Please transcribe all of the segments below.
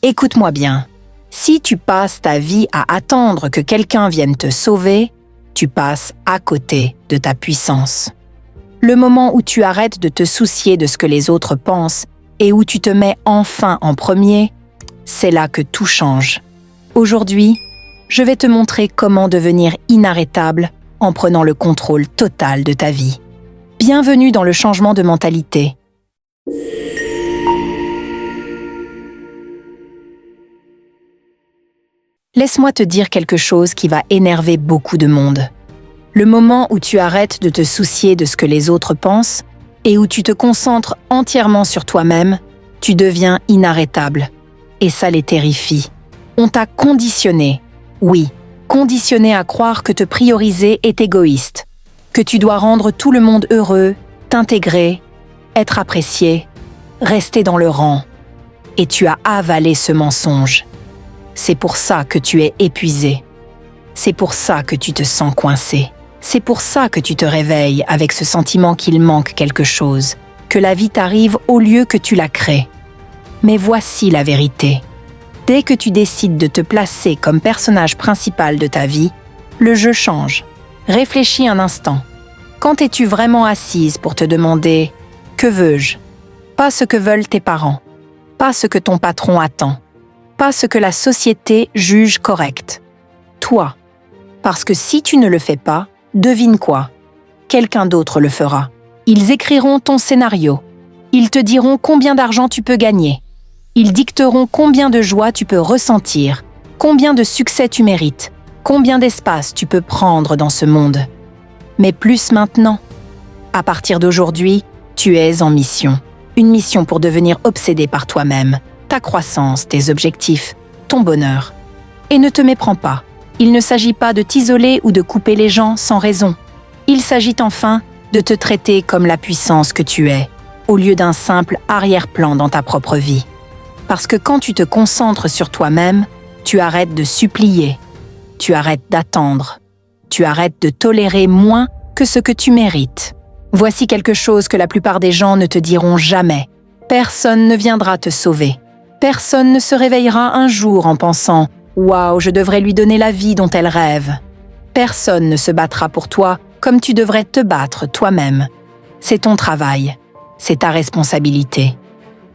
Écoute-moi bien. Si tu passes ta vie à attendre que quelqu'un vienne te sauver, tu passes à côté de ta puissance. Le moment où tu arrêtes de te soucier de ce que les autres pensent et où tu te mets enfin en premier, c'est là que tout change. Aujourd'hui, je vais te montrer comment devenir inarrêtable en prenant le contrôle total de ta vie. Bienvenue dans le changement de mentalité. Laisse-moi te dire quelque chose qui va énerver beaucoup de monde. Le moment où tu arrêtes de te soucier de ce que les autres pensent et où tu te concentres entièrement sur toi-même, tu deviens inarrêtable. Et ça les terrifie. On t'a conditionné, oui, conditionné à croire que te prioriser est égoïste, que tu dois rendre tout le monde heureux, t'intégrer, être apprécié, rester dans le rang. Et tu as avalé ce mensonge. C'est pour ça que tu es épuisé. C'est pour ça que tu te sens coincé. C'est pour ça que tu te réveilles avec ce sentiment qu'il manque quelque chose, que la vie t'arrive au lieu que tu la crées. Mais voici la vérité. Dès que tu décides de te placer comme personnage principal de ta vie, le jeu change. Réfléchis un instant. Quand es-tu vraiment assise pour te demander « Que veux-je » ? Pas ce que veulent tes parents, pas ce que ton patron attend, pas ce que la société juge correct. Toi. Parce que si tu ne le fais pas, devine quoi ? Quelqu'un d'autre le fera. Ils écriront ton scénario. Ils te diront combien d'argent tu peux gagner. Ils dicteront combien de joie tu peux ressentir, combien de succès tu mérites, combien d'espace tu peux prendre dans ce monde. Mais plus maintenant. À partir d'aujourd'hui, tu es en mission. Une mission pour devenir obsédé par toi-même, ta croissance, tes objectifs, ton bonheur. Et ne te méprends pas. Il ne s'agit pas de t'isoler ou de couper les gens sans raison. Il s'agit enfin de te traiter comme la puissance que tu es, au lieu d'un simple arrière-plan dans ta propre vie. Parce que quand tu te concentres sur toi-même, tu arrêtes de supplier, tu arrêtes d'attendre, tu arrêtes de tolérer moins que ce que tu mérites. Voici quelque chose que la plupart des gens ne te diront jamais. Personne ne viendra te sauver. Personne ne se réveillera un jour en pensant « Waouh, je devrais lui donner la vie dont elle rêve ». Personne ne se battra pour toi comme tu devrais te battre toi-même. C'est ton travail, c'est ta responsabilité.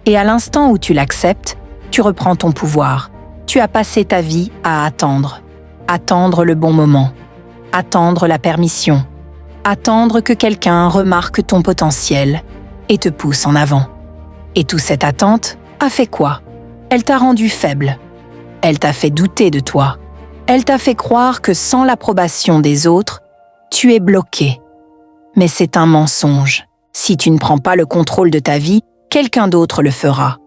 Et à l'instant où tu l'acceptes, tu reprends ton pouvoir. Tu as passé ta vie à attendre. Attendre le bon moment. Attendre la permission. Attendre que quelqu'un remarque ton potentiel et te pousse en avant. Et toute cette attente a fait quoi ? Elle t'a rendu faible. Elle t'a fait douter de toi. Elle t'a fait croire que sans l'approbation des autres, tu es bloqué. Mais c'est un mensonge. Si tu ne prends pas le contrôle de ta vie, quelqu'un d'autre le fera.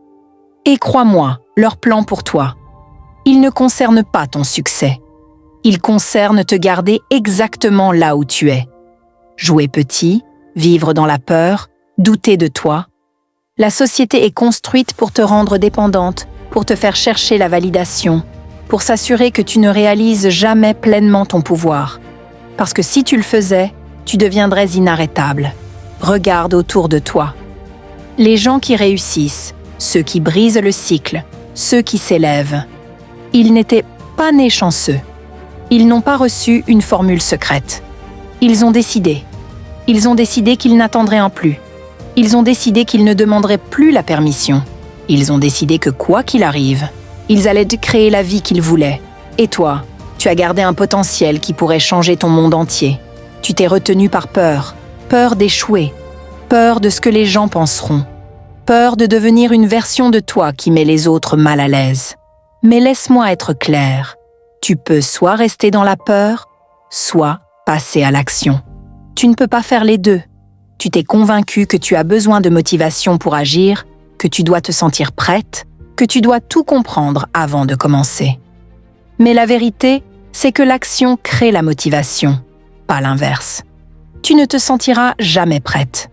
Et crois-moi, leur plan pour toi, il ne concerne pas ton succès. Il concerne te garder exactement là où tu es. Jouer petit, vivre dans la peur, douter de toi. La société est construite pour te rendre dépendante, pour te faire chercher la validation, pour s'assurer que tu ne réalises jamais pleinement ton pouvoir. Parce que si tu le faisais, tu deviendrais inarrêtable. Regarde autour de toi. Les gens qui réussissent, ceux qui brisent le cycle, ceux qui s'élèvent, ils n'étaient pas nés chanceux. Ils n'ont pas reçu une formule secrète. Ils ont décidé. Ils ont décidé qu'ils n'attendraient en plus. Ils ont décidé qu'ils ne demanderaient plus la permission. Ils ont décidé que quoi qu'il arrive, ils allaient créer la vie qu'ils voulaient. Et toi, tu as gardé un potentiel qui pourrait changer ton monde entier. Tu t'es retenu par peur, peur d'échouer, peur de ce que les gens penseront, peur de devenir une version de toi qui met les autres mal à l'aise. Mais laisse-moi être clair, tu peux soit rester dans la peur, soit passer à l'action. Tu ne peux pas faire les deux. Tu t'es convaincu que tu as besoin de motivation pour agir, que tu dois te sentir prête, que tu dois tout comprendre avant de commencer. Mais la vérité, c'est que l'action crée la motivation, pas l'inverse. Tu ne te sentiras jamais prête.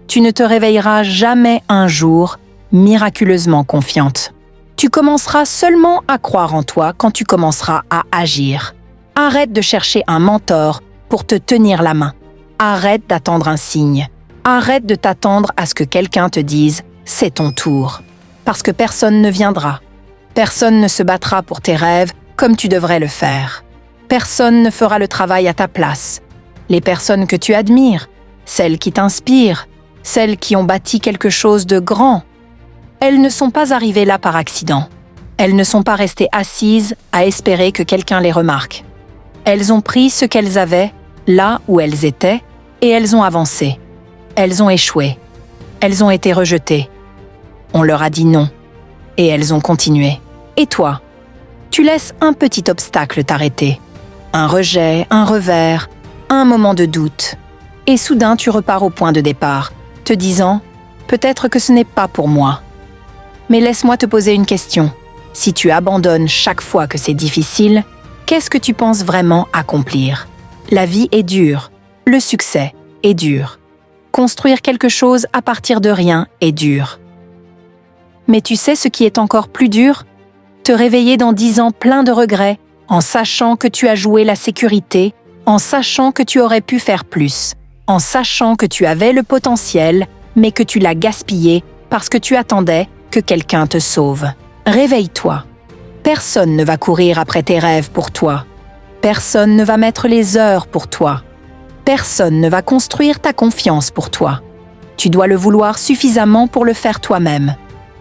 Tu ne te réveilleras jamais un jour miraculeusement confiante. Tu commenceras seulement à croire en toi quand tu commenceras à agir. Arrête de chercher un mentor pour te tenir la main. Arrête d'attendre un signe. Arrête de t'attendre à ce que quelqu'un te dise « c'est ton tour ». Parce que personne ne viendra. Personne ne se battra pour tes rêves comme tu devrais le faire. Personne ne fera le travail à ta place. Les personnes que tu admires, celles qui t'inspirent, celles qui ont bâti quelque chose de grand, elles ne sont pas arrivées là par accident. Elles ne sont pas restées assises à espérer que quelqu'un les remarque. Elles ont pris ce qu'elles avaient, là où elles étaient, et elles ont avancé. Elles ont échoué. Elles ont été rejetées. On leur a dit non. Et elles ont continué. Et toi, tu laisses un petit obstacle t'arrêter. Un rejet, un revers, un moment de doute. Et soudain, tu repars au point de départ, te disant « Peut-être que ce n'est pas pour moi ». Mais laisse-moi te poser une question. Si tu abandonnes chaque fois que c'est difficile, qu'est-ce que tu penses vraiment accomplir? La vie est dure. Le succès est dur. Construire quelque chose à partir de rien est dur. Mais tu sais ce qui est encore plus dur? Te réveiller dans 10 ans plein de regrets, en sachant que tu as joué la sécurité, en sachant que tu aurais pu faire plus, en sachant que tu avais le potentiel, mais que tu l'as gaspillé parce que tu attendais que quelqu'un te sauve. Réveille-toi. Personne ne va courir après tes rêves pour toi. Personne ne va mettre les heures pour toi. Personne ne va construire ta confiance pour toi. Tu dois le vouloir suffisamment pour le faire toi-même.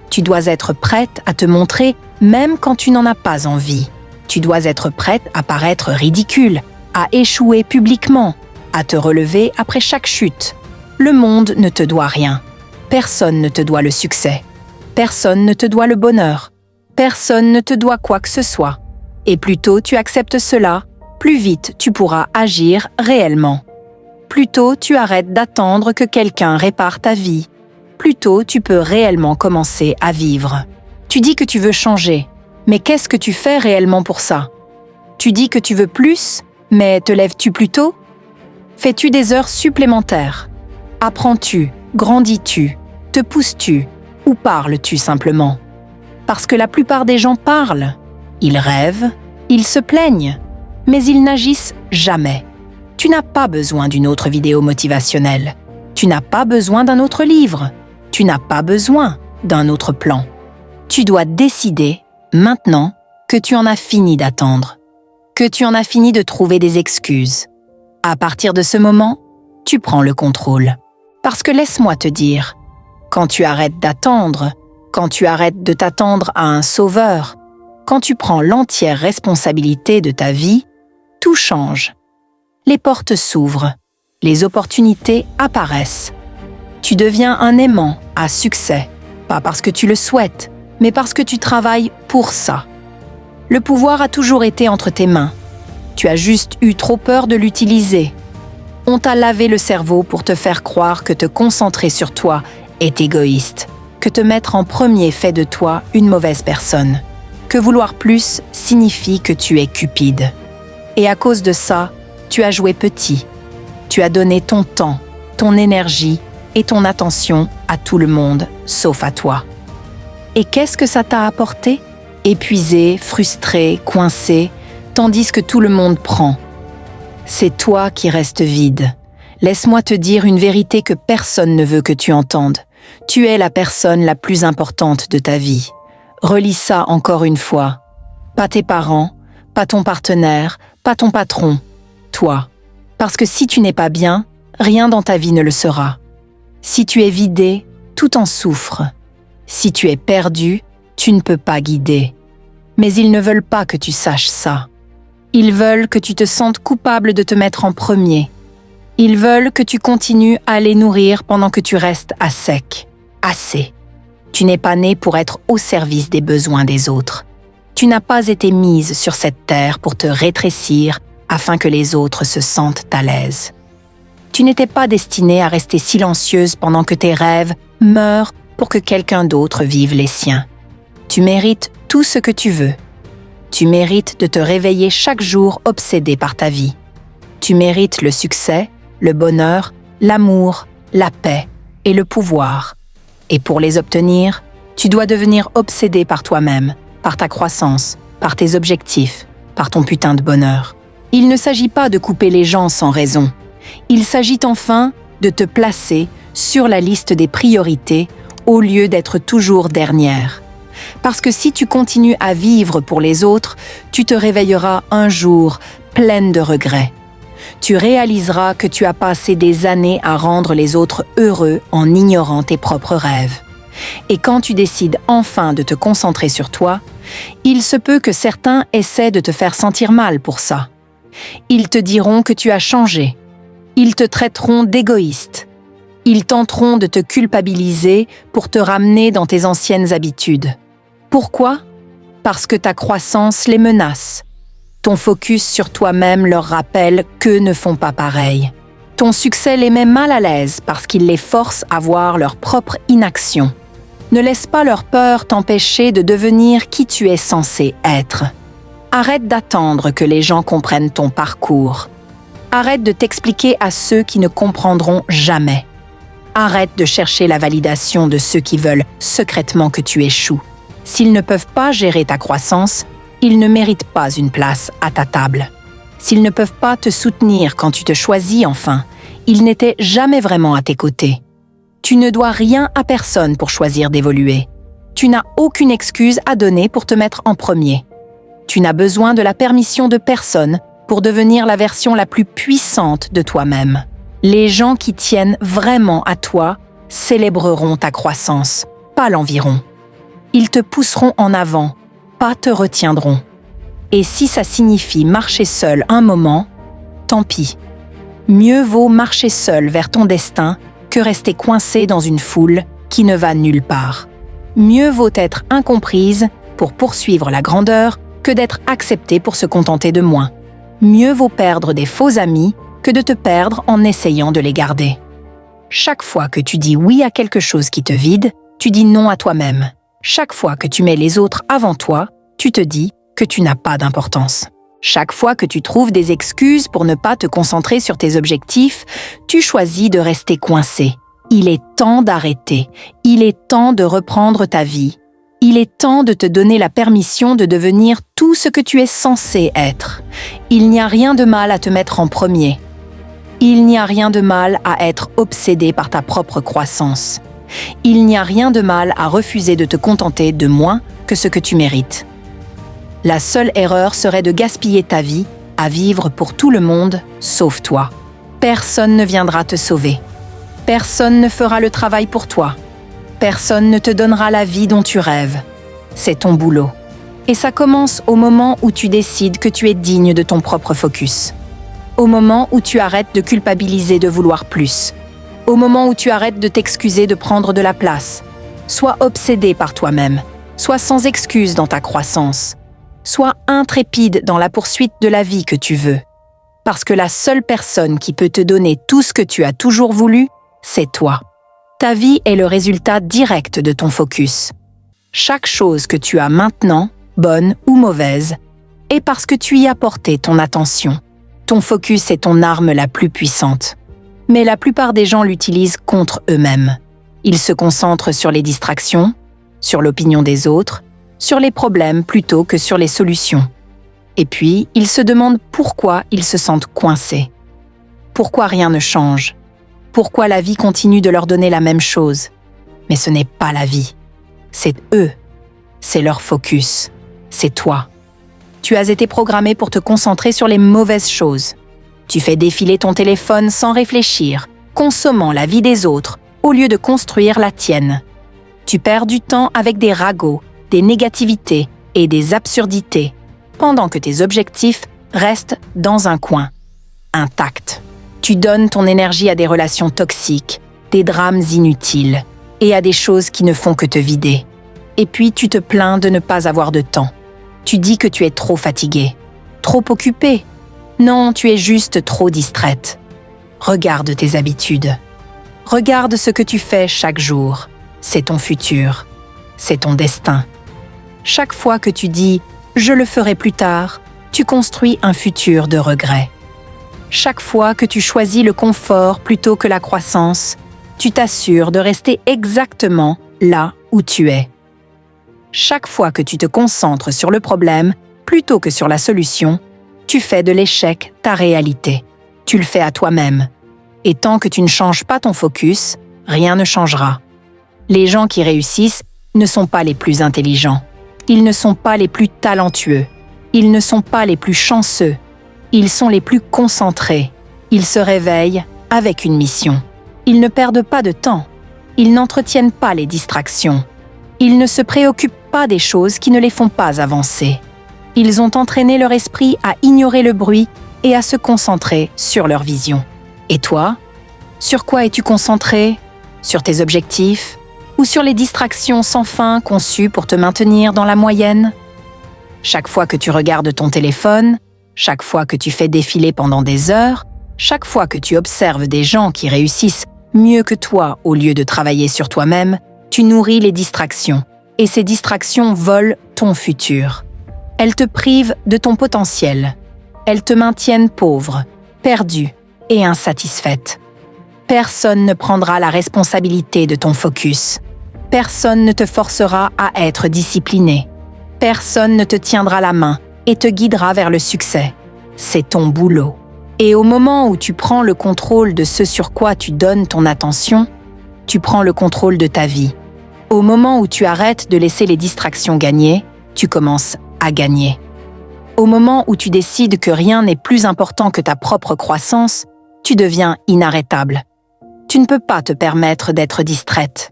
Tu dois être prête à te montrer même quand tu n'en as pas envie. Tu dois être prête à paraître ridicule, à échouer publiquement, à te relever après chaque chute. Le monde ne te doit rien. Personne ne te doit le succès. Personne ne te doit le bonheur. Personne ne te doit quoi que ce soit. Et plus tôt tu acceptes cela, plus vite tu pourras agir réellement. Plus tôt tu arrêtes d'attendre que quelqu'un répare ta vie. Plus tôt tu peux réellement commencer à vivre. Tu dis que tu veux changer, mais qu'est-ce que tu fais réellement pour ça? Tu dis que tu veux plus, mais te lèves-tu plus tôt? Fais-tu des heures supplémentaires? Apprends-tu? Grandis-tu? Te pousses-tu? Ou parles-tu simplement? Parce que la plupart des gens parlent. Ils rêvent, ils se plaignent, mais ils n'agissent jamais. Tu n'as pas besoin d'une autre vidéo motivationnelle. Tu n'as pas besoin d'un autre livre. Tu n'as pas besoin d'un autre plan. Tu dois décider, maintenant, que tu en as fini d'attendre, que tu en as fini de trouver des excuses. À partir de ce moment, tu prends le contrôle. Parce que laisse-moi te dire, quand tu arrêtes d'attendre, quand tu arrêtes de t'attendre à un sauveur, quand tu prends l'entière responsabilité de ta vie, tout change. Les portes s'ouvrent, les opportunités apparaissent. Tu deviens un aimant à succès, pas parce que tu le souhaites, mais parce que tu travailles pour ça. Le pouvoir a toujours été entre tes mains. Tu as juste eu trop peur de l'utiliser. On t'a lavé le cerveau pour te faire croire que te concentrer sur toi est égoïste, que te mettre en premier fait de toi une mauvaise personne, que vouloir plus signifie que tu es cupide. Et à cause de ça, tu as joué petit. Tu as donné ton temps, ton énergie et ton attention à tout le monde, sauf à toi. Et qu'est-ce que ça t'a apporté? Épuisé, frustré, coincé, tandis que tout le monde prend. C'est toi qui restes vide. Laisse-moi te dire une vérité que personne ne veut que tu entendes. Tu es la personne la plus importante de ta vie. Relis ça encore une fois. Pas tes parents, pas ton partenaire, pas ton patron. Toi. Parce que si tu n'es pas bien, rien dans ta vie ne le sera. Si tu es vidé, tout en souffre. Si tu es perdu, tu ne peux pas guider. Mais ils ne veulent pas que tu saches ça. Ils veulent que tu te sentes coupable de te mettre en premier. Ils veulent que tu continues à les nourrir pendant que tu restes à sec. Assez. Tu n'es pas né pour être au service des besoins des autres. Tu n'as pas été mise sur cette terre pour te rétrécir afin que les autres se sentent à l'aise. Tu n'étais pas destinée à rester silencieuse pendant que tes rêves meurent pour que quelqu'un d'autre vive les siens. Tu mérites tout ce que tu veux. Tu mérites de te réveiller chaque jour obsédé par ta vie. Tu mérites le succès, le bonheur, l'amour, la paix et le pouvoir. Et pour les obtenir, tu dois devenir obsédé par toi-même, par ta croissance, par tes objectifs, par ton putain de bonheur. Il ne s'agit pas de couper les gens sans raison. Il s'agit enfin de te placer sur la liste des priorités au lieu d'être toujours dernière. Parce que si tu continues à vivre pour les autres, tu te réveilleras un jour pleine de regrets. Tu réaliseras que tu as passé des années à rendre les autres heureux en ignorant tes propres rêves. Et quand tu décides enfin de te concentrer sur toi, il se peut que certains essaient de te faire sentir mal pour ça. Ils te diront que tu as changé. Ils te traiteront d'égoïste. Ils tenteront de te culpabiliser pour te ramener dans tes anciennes habitudes. Pourquoi ? Parce que ta croissance les menace. Ton focus sur toi-même leur rappelle qu'eux ne font pas pareil. Ton succès les met mal à l'aise parce qu'il les force à voir leur propre inaction. Ne laisse pas leur peur t'empêcher de devenir qui tu es censé être. Arrête d'attendre que les gens comprennent ton parcours. Arrête de t'expliquer à ceux qui ne comprendront jamais. Arrête de chercher la validation de ceux qui veulent secrètement que tu échoues. S'ils ne peuvent pas gérer ta croissance, ils ne méritent pas une place à ta table. S'ils ne peuvent pas te soutenir quand tu te choisis enfin, ils n'étaient jamais vraiment à tes côtés. Tu ne dois rien à personne pour choisir d'évoluer. Tu n'as aucune excuse à donner pour te mettre en premier. Tu n'as besoin de la permission de personne pour devenir la version la plus puissante de toi-même. Les gens qui tiennent vraiment à toi célébreront ta croissance, pas l'environ. Ils te pousseront en avant, pas te retiendront. Et si ça signifie marcher seul un moment, tant pis. Mieux vaut marcher seul vers ton destin que rester coincé dans une foule qui ne va nulle part. Mieux vaut être incomprise pour poursuivre la grandeur que d'être acceptée pour se contenter de moins. Mieux vaut perdre des faux amis que de te perdre en essayant de les garder. Chaque fois que tu dis oui à quelque chose qui te vide, tu dis non à toi-même. Chaque fois que tu mets les autres avant toi, tu te dis que tu n'as pas d'importance. Chaque fois que tu trouves des excuses pour ne pas te concentrer sur tes objectifs, tu choisis de rester coincé. Il est temps d'arrêter. Il est temps de reprendre ta vie. Il est temps de te donner la permission de devenir tout ce que tu es censé être. Il n'y a rien de mal à te mettre en premier. Il n'y a rien de mal à être obsédé par ta propre croissance. Il n'y a rien de mal à refuser de te contenter de moins que ce que tu mérites. La seule erreur serait de gaspiller ta vie à vivre pour tout le monde, sauf toi. Personne ne viendra te sauver. Personne ne fera le travail pour toi. Personne ne te donnera la vie dont tu rêves. C'est ton boulot. Et ça commence au moment où tu décides que tu es digne de ton propre focus. Au moment où tu arrêtes de culpabiliser de vouloir plus. Au moment où tu arrêtes de t'excuser de prendre de la place. Sois obsédé par toi-même. Sois sans excuse dans ta croissance. Sois intrépide dans la poursuite de la vie que tu veux. Parce que la seule personne qui peut te donner tout ce que tu as toujours voulu, c'est toi. Ta vie est le résultat direct de ton focus. Chaque chose que tu as maintenant, bonne ou mauvaise, est parce que tu y as porté ton attention. Ton focus est ton arme la plus puissante. Mais la plupart des gens l'utilisent contre eux-mêmes. Ils se concentrent sur les distractions, sur l'opinion des autres, sur les problèmes plutôt que sur les solutions. Et puis, ils se demandent pourquoi ils se sentent coincés. Pourquoi rien ne change ? Pourquoi la vie continue de leur donner la même chose ? Mais ce n'est pas la vie. C'est eux. C'est leur focus. C'est toi. Tu as été programmé pour te concentrer sur les mauvaises choses. Tu fais défiler ton téléphone sans réfléchir, consommant la vie des autres au lieu de construire la tienne. Tu perds du temps avec des ragots, des négativités et des absurdités, pendant que tes objectifs restent dans un coin, intacts. Tu donnes ton énergie à des relations toxiques, des drames inutiles et à des choses qui ne font que te vider. Et puis tu te plains de ne pas avoir de temps. Tu dis que tu es trop fatigué, trop occupé. Non, tu es juste trop distraite. Regarde tes habitudes. Regarde ce que tu fais chaque jour. C'est ton futur. C'est ton destin. Chaque fois que tu dis « je le ferai plus tard », tu construis un futur de regret. Chaque fois que tu choisis le confort plutôt que la croissance, tu t'assures de rester exactement là où tu es. Chaque fois que tu te concentres sur le problème plutôt que sur la solution, tu fais de l'échec ta réalité. Tu le fais à toi-même. Et tant que tu ne changes pas ton focus, rien ne changera. Les gens qui réussissent ne sont pas les plus intelligents. Ils ne sont pas les plus talentueux. Ils ne sont pas les plus chanceux. Ils sont les plus concentrés. Ils se réveillent avec une mission. Ils ne perdent pas de temps. Ils n'entretiennent pas les distractions. Ils ne se préoccupent pas des choses qui ne les font pas avancer. Ils ont entraîné leur esprit à ignorer le bruit et à se concentrer sur leur vision. Et toi, sur quoi es-tu concentré? Sur tes objectifs ou sur les distractions sans fin conçues pour te maintenir dans la moyenne? Chaque fois que tu regardes ton téléphone, chaque fois que tu fais défiler pendant des heures, chaque fois que tu observes des gens qui réussissent mieux que toi au lieu de travailler sur toi-même, tu nourris les distractions. Et ces distractions volent ton futur. Elles te privent de ton potentiel. Elles te maintiennent pauvre, perdue et insatisfaite. Personne ne prendra la responsabilité de ton focus. Personne ne te forcera à être discipliné. Personne ne te tiendra la main et te guidera vers le succès. C'est ton boulot. Et au moment où tu prends le contrôle de ce sur quoi tu donnes ton attention, tu prends le contrôle de ta vie. Au moment où tu arrêtes de laisser les distractions gagner, tu commences à gagner. Au moment où tu décides que rien n'est plus important que ta propre croissance, tu deviens inarrêtable. Tu ne peux pas te permettre d'être distraite.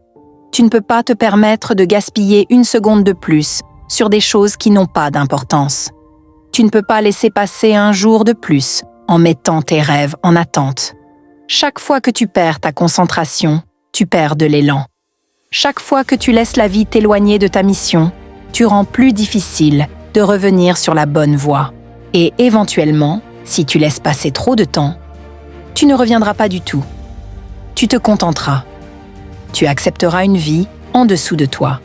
Tu ne peux pas te permettre de gaspiller une seconde de plus sur des choses qui n'ont pas d'importance. Tu ne peux pas laisser passer un jour de plus en mettant tes rêves en attente. Chaque fois que tu perds ta concentration, tu perds de l'élan. Chaque fois que tu laisses la vie t'éloigner de ta mission, tu rends plus difficile de revenir sur la bonne voie. Et éventuellement, si tu laisses passer trop de temps, tu ne reviendras pas du tout. Tu te contenteras. Tu accepteras une vie en dessous de toi.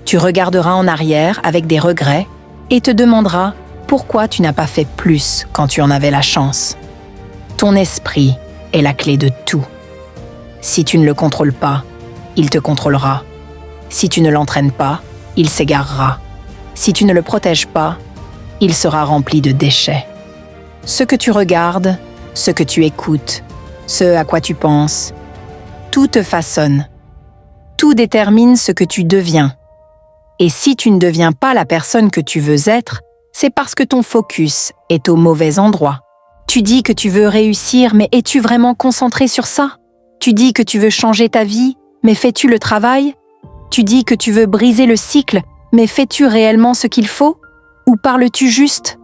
Tu regarderas en arrière avec des regrets et te demanderas pourquoi tu n'as pas fait plus quand tu en avais la chance. Ton esprit est la clé de tout. Si tu ne le contrôles pas, il te contrôlera. Si tu ne l'entraînes pas, il s'égarera. Si tu ne le protèges pas, il sera rempli de déchets. Ce que tu regardes, ce que tu écoutes, ce à quoi tu penses, tout te façonne. Tout détermine ce que tu deviens. Et si tu ne deviens pas la personne que tu veux être, c'est parce que ton focus est au mauvais endroit. Tu dis que tu veux réussir, mais es-tu vraiment concentré sur ça? Tu dis que tu veux changer ta vie, mais fais-tu le travail? Tu dis que tu veux briser le cycle, mais fais-tu réellement ce qu'il faut? Ou parles-tu juste?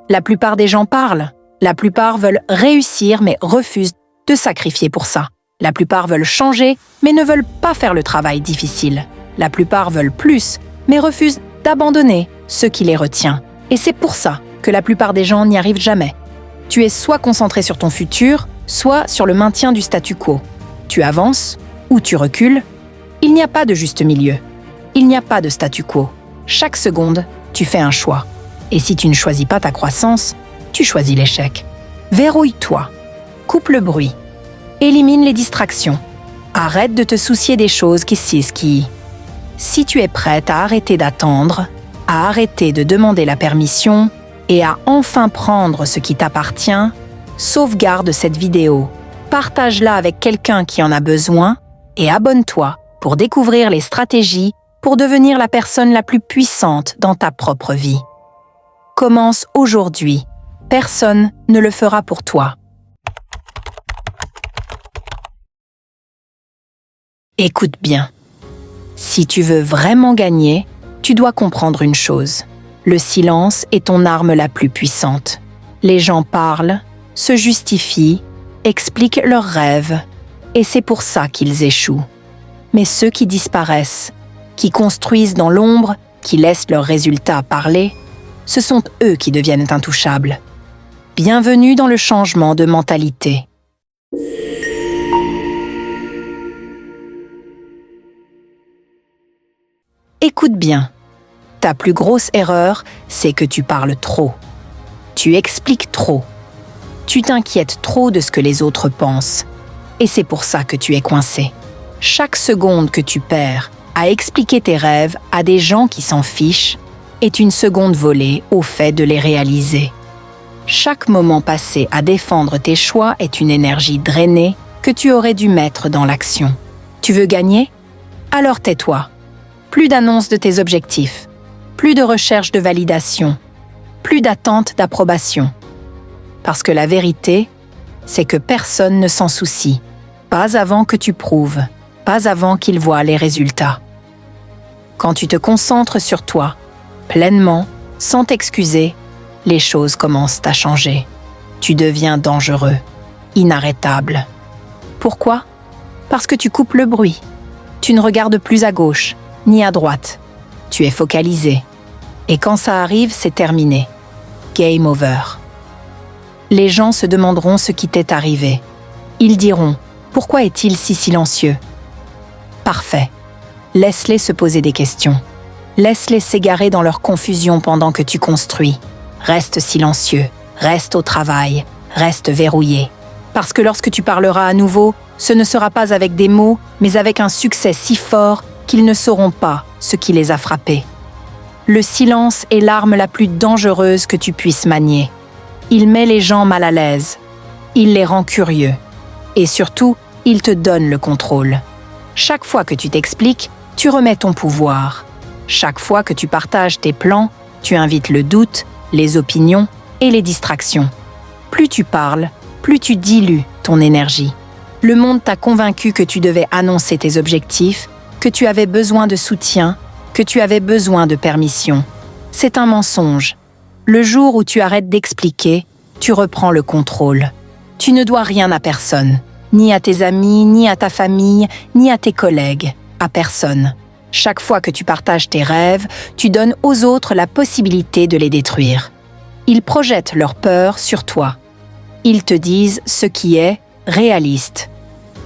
La plupart des gens parlent. La plupart veulent réussir, mais refusent de sacrifier pour ça. La plupart veulent changer, mais ne veulent pas faire le travail difficile. La plupart veulent plus, mais refusent d'abandonner ce qui les retient. Et c'est pour ça que la plupart des gens n'y arrivent jamais. Tu es soit concentré sur ton futur, soit sur le maintien du statu quo. Tu avances ou tu recules. Il n'y a pas de juste milieu. Il n'y a pas de statu quo. Chaque seconde, tu fais un choix. Et si tu ne choisis pas ta croissance, tu choisis l'échec. Verrouille-toi. Coupe le bruit. Élimine les distractions. Arrête de te soucier des choses qui. Si tu es prête à arrêter d'attendre, à arrêter de demander la permission et à enfin prendre ce qui t'appartient, sauvegarde cette vidéo, partage-la avec quelqu'un qui en a besoin et abonne-toi pour découvrir les stratégies pour devenir la personne la plus puissante dans ta propre vie. Commence aujourd'hui. Personne ne le fera pour toi. Écoute bien. Si tu veux vraiment gagner, tu dois comprendre une chose. Le silence est ton arme la plus puissante. Les gens parlent, se justifient, expliquent leurs rêves, et c'est pour ça qu'ils échouent. Mais ceux qui disparaissent, qui construisent dans l'ombre, qui laissent leurs résultats parler, ce sont eux qui deviennent intouchables. Bienvenue dans le changement de mentalité. Écoute bien. Ta plus grosse erreur, c'est que tu parles trop. Tu expliques trop. Tu t'inquiètes trop de ce que les autres pensent. Et c'est pour ça que tu es coincé. Chaque seconde que tu perds à expliquer tes rêves à des gens qui s'en fichent est une seconde volée au fait de les réaliser. Chaque moment passé à défendre tes choix est une énergie drainée que tu aurais dû mettre dans l'action. Tu veux gagner? Alors tais-toi. Plus d'annonce de tes objectifs, plus de recherche de validation, plus d'attente d'approbation. Parce que la vérité, c'est que personne ne s'en soucie, pas avant que tu prouves, pas avant qu'ils voient les résultats. Quand tu te concentres sur toi, pleinement, sans t'excuser, les choses commencent à changer. Tu deviens dangereux, inarrêtable. Pourquoi ? Parce que tu coupes le bruit. Tu ne regardes plus à gauche, ni à droite. Tu es focalisé. Et quand ça arrive, c'est terminé. Game over. Les gens se demanderont ce qui t'est arrivé. Ils diront « Pourquoi est-il si silencieux ?» Parfait. Laisse-les se poser des questions. Laisse-les s'égarer dans leur confusion pendant que tu construis. Reste silencieux, reste au travail, reste verrouillé. Parce que lorsque tu parleras à nouveau, ce ne sera pas avec des mots, mais avec un succès si fort qu'ils ne sauront pas ce qui les a frappés. Le silence est l'arme la plus dangereuse que tu puisses manier. Il met les gens mal à l'aise. Il les rend curieux. Et surtout, il te donne le contrôle. Chaque fois que tu t'expliques, tu remets ton pouvoir. Chaque fois que tu partages tes plans, tu invites le doute, les opinions et les distractions. Plus tu parles, plus tu dilues ton énergie. Le monde t'a convaincu que tu devais annoncer tes objectifs, que tu avais besoin de soutien, que tu avais besoin de permission. C'est un mensonge. Le jour où tu arrêtes d'expliquer, tu reprends le contrôle. Tu ne dois rien à personne, ni à tes amis, ni à ta famille, ni à tes collègues, à personne. Chaque fois que tu partages tes rêves, tu donnes aux autres la possibilité de les détruire. Ils projettent leur peur sur toi. Ils te disent ce qui est réaliste.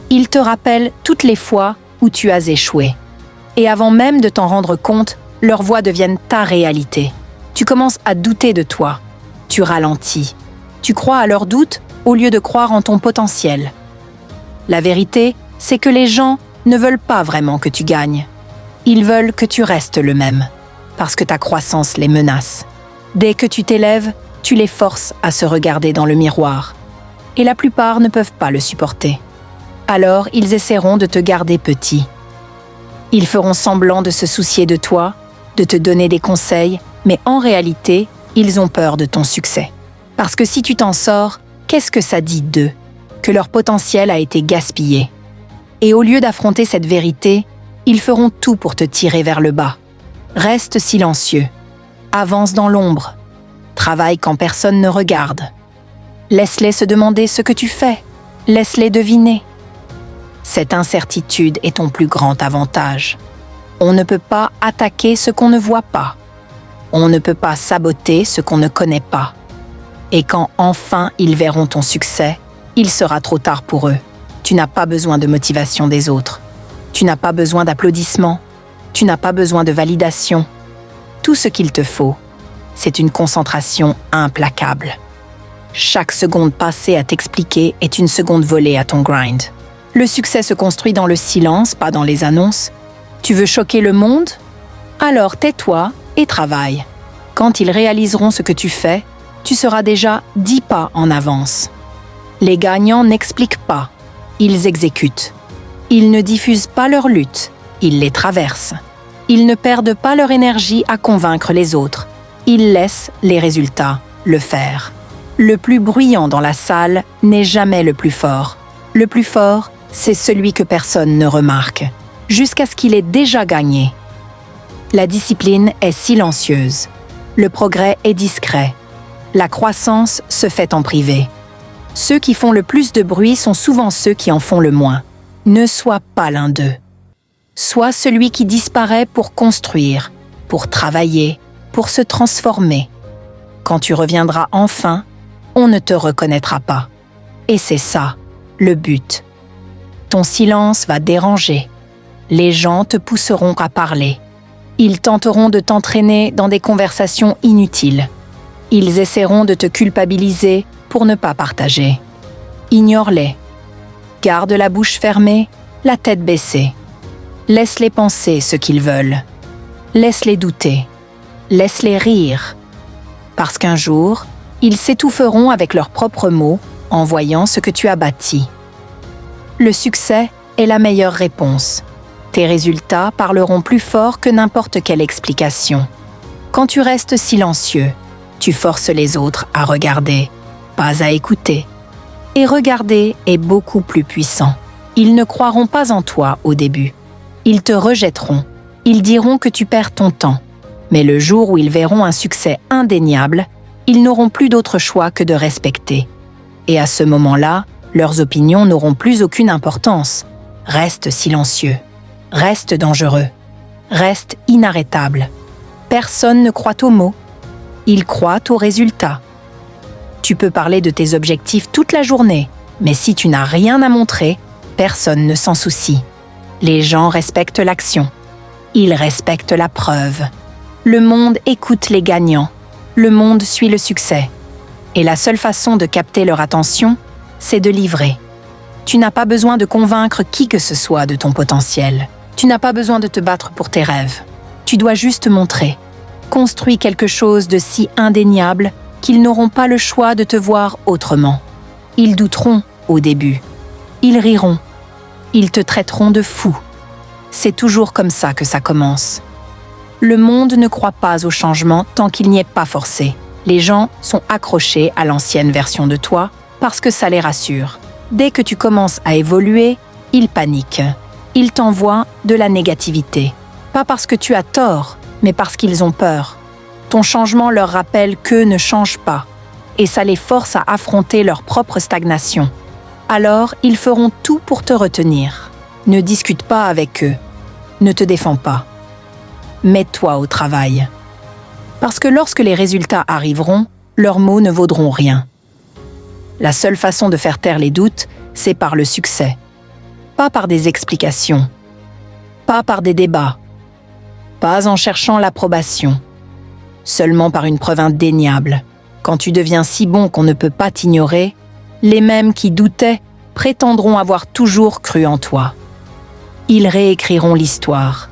Ils te rappellent toutes les fois où tu as échoué. Et avant même de t'en rendre compte, leurs voix deviennent ta réalité. Tu commences à douter de toi. Tu ralentis. Tu crois à leurs doutes au lieu de croire en ton potentiel. La vérité, c'est que les gens ne veulent pas vraiment que tu gagnes. Ils veulent que tu restes le même, parce que ta croissance les menace. Dès que tu t'élèves, tu les forces à se regarder dans le miroir. Et la plupart ne peuvent pas le supporter. Alors, ils essaieront de te garder petit. Ils feront semblant de se soucier de toi, de te donner des conseils, mais en réalité, ils ont peur de ton succès. Parce que si tu t'en sors, qu'est-ce que ça dit d'eux ? Que leur potentiel a été gaspillé. Et au lieu d'affronter cette vérité, ils feront tout pour te tirer vers le bas. Reste silencieux. Avance dans l'ombre. Travaille quand personne ne regarde. Laisse-les se demander ce que tu fais. Laisse-les deviner. Cette incertitude est ton plus grand avantage. On ne peut pas attaquer ce qu'on ne voit pas. On ne peut pas saboter ce qu'on ne connaît pas. Et quand enfin ils verront ton succès, il sera trop tard pour eux. Tu n'as pas besoin de motivation des autres. Tu n'as pas besoin d'applaudissements. Tu n'as pas besoin de validation. Tout ce qu'il te faut, c'est une concentration implacable. Chaque seconde passée à t'expliquer est une seconde volée à ton grind. Le succès se construit dans le silence, pas dans les annonces. Tu veux choquer le monde ? Alors tais-toi et travaille. Quand ils réaliseront ce que tu fais, tu seras déjà 10 pas en avance. Les gagnants n'expliquent pas, ils exécutent. Ils ne diffusent pas leur lutte, ils les traversent. Ils ne perdent pas leur énergie à convaincre les autres. Ils laissent les résultats le faire. Le plus bruyant dans la salle n'est jamais le plus fort. Le plus fort, c'est celui que personne ne remarque, jusqu'à ce qu'il ait déjà gagné. La discipline est silencieuse. Le progrès est discret. La croissance se fait en privé. Ceux qui font le plus de bruit sont souvent ceux qui en font le moins. Ne sois pas l'un d'eux. Sois celui qui disparaît pour construire, pour travailler, pour se transformer. Quand tu reviendras enfin, on ne te reconnaîtra pas. Et c'est ça, le but. Ton silence va déranger. Les gens te pousseront à parler. Ils tenteront de t'entraîner dans des conversations inutiles. Ils essaieront de te culpabiliser pour ne pas partager. Ignore-les. Garde la bouche fermée, la tête baissée. Laisse-les penser ce qu'ils veulent. Laisse-les douter. Laisse-les rire. Parce qu'un jour, ils s'étoufferont avec leurs propres mots en voyant ce que tu as bâti. Le succès est la meilleure réponse. Tes résultats parleront plus fort que n'importe quelle explication. Quand tu restes silencieux, tu forces les autres à regarder, pas à écouter. Et regarder est beaucoup plus puissant. Ils ne croiront pas en toi au début. Ils te rejetteront. Ils diront que tu perds ton temps. Mais le jour où ils verront un succès indéniable, ils n'auront plus d'autre choix que de respecter. Et à ce moment-là, leurs opinions n'auront plus aucune importance. Reste silencieux. Reste dangereux. Reste inarrêtable. Personne ne croit aux mots. Ils croient aux résultats. Tu peux parler de tes objectifs toute la journée, mais si tu n'as rien à montrer, personne ne s'en soucie. Les gens respectent l'action. Ils respectent la preuve. Le monde écoute les gagnants. Le monde suit le succès. Et la seule façon de capter leur attention, c'est de livrer. Tu n'as pas besoin de convaincre qui que ce soit de ton potentiel. Tu n'as pas besoin de te battre pour tes rêves. Tu dois juste montrer. Construis quelque chose de si indéniable qu'ils n'auront pas le choix de te voir autrement. Ils douteront au début. Ils riront. Ils te traiteront de fou. C'est toujours comme ça que ça commence. Le monde ne croit pas au changement tant qu'il n'y est pas forcé. Les gens sont accrochés à l'ancienne version de toi parce que ça les rassure. Dès que tu commences à évoluer, ils paniquent. Ils t'envoient de la négativité. Pas parce que tu as tort, mais parce qu'ils ont peur. Ton changement leur rappelle qu'eux ne changent pas, et ça les force à affronter leur propre stagnation. Alors, ils feront tout pour te retenir. Ne discute pas avec eux. Ne te défends pas. Mets-toi au travail. Parce que lorsque les résultats arriveront, leurs mots ne vaudront rien. La seule façon de faire taire les doutes, c'est par le succès. Pas par des explications. Pas par des débats. Pas en cherchant l'approbation. Seulement par une preuve indéniable. Quand tu deviens si bon qu'on ne peut pas t'ignorer, les mêmes qui doutaient prétendront avoir toujours cru en toi. Ils réécriront l'histoire.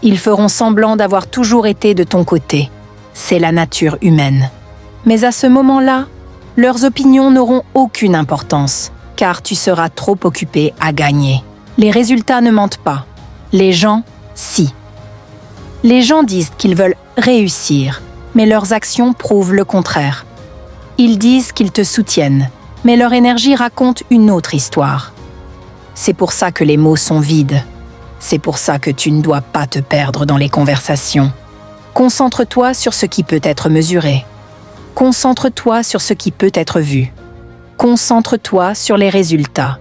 Ils feront semblant d'avoir toujours été de ton côté. C'est la nature humaine. Mais à ce moment-là, leurs opinions n'auront aucune importance, car tu seras trop occupé à gagner. Les résultats ne mentent pas. Les gens, si. Les gens disent qu'ils veulent réussir, mais leurs actions prouvent le contraire. Ils disent qu'ils te soutiennent, mais leur énergie raconte une autre histoire. C'est pour ça que les mots sont vides. C'est pour ça que tu ne dois pas te perdre dans les conversations. Concentre-toi sur ce qui peut être mesuré. Concentre-toi sur ce qui peut être vu. Concentre-toi sur les résultats.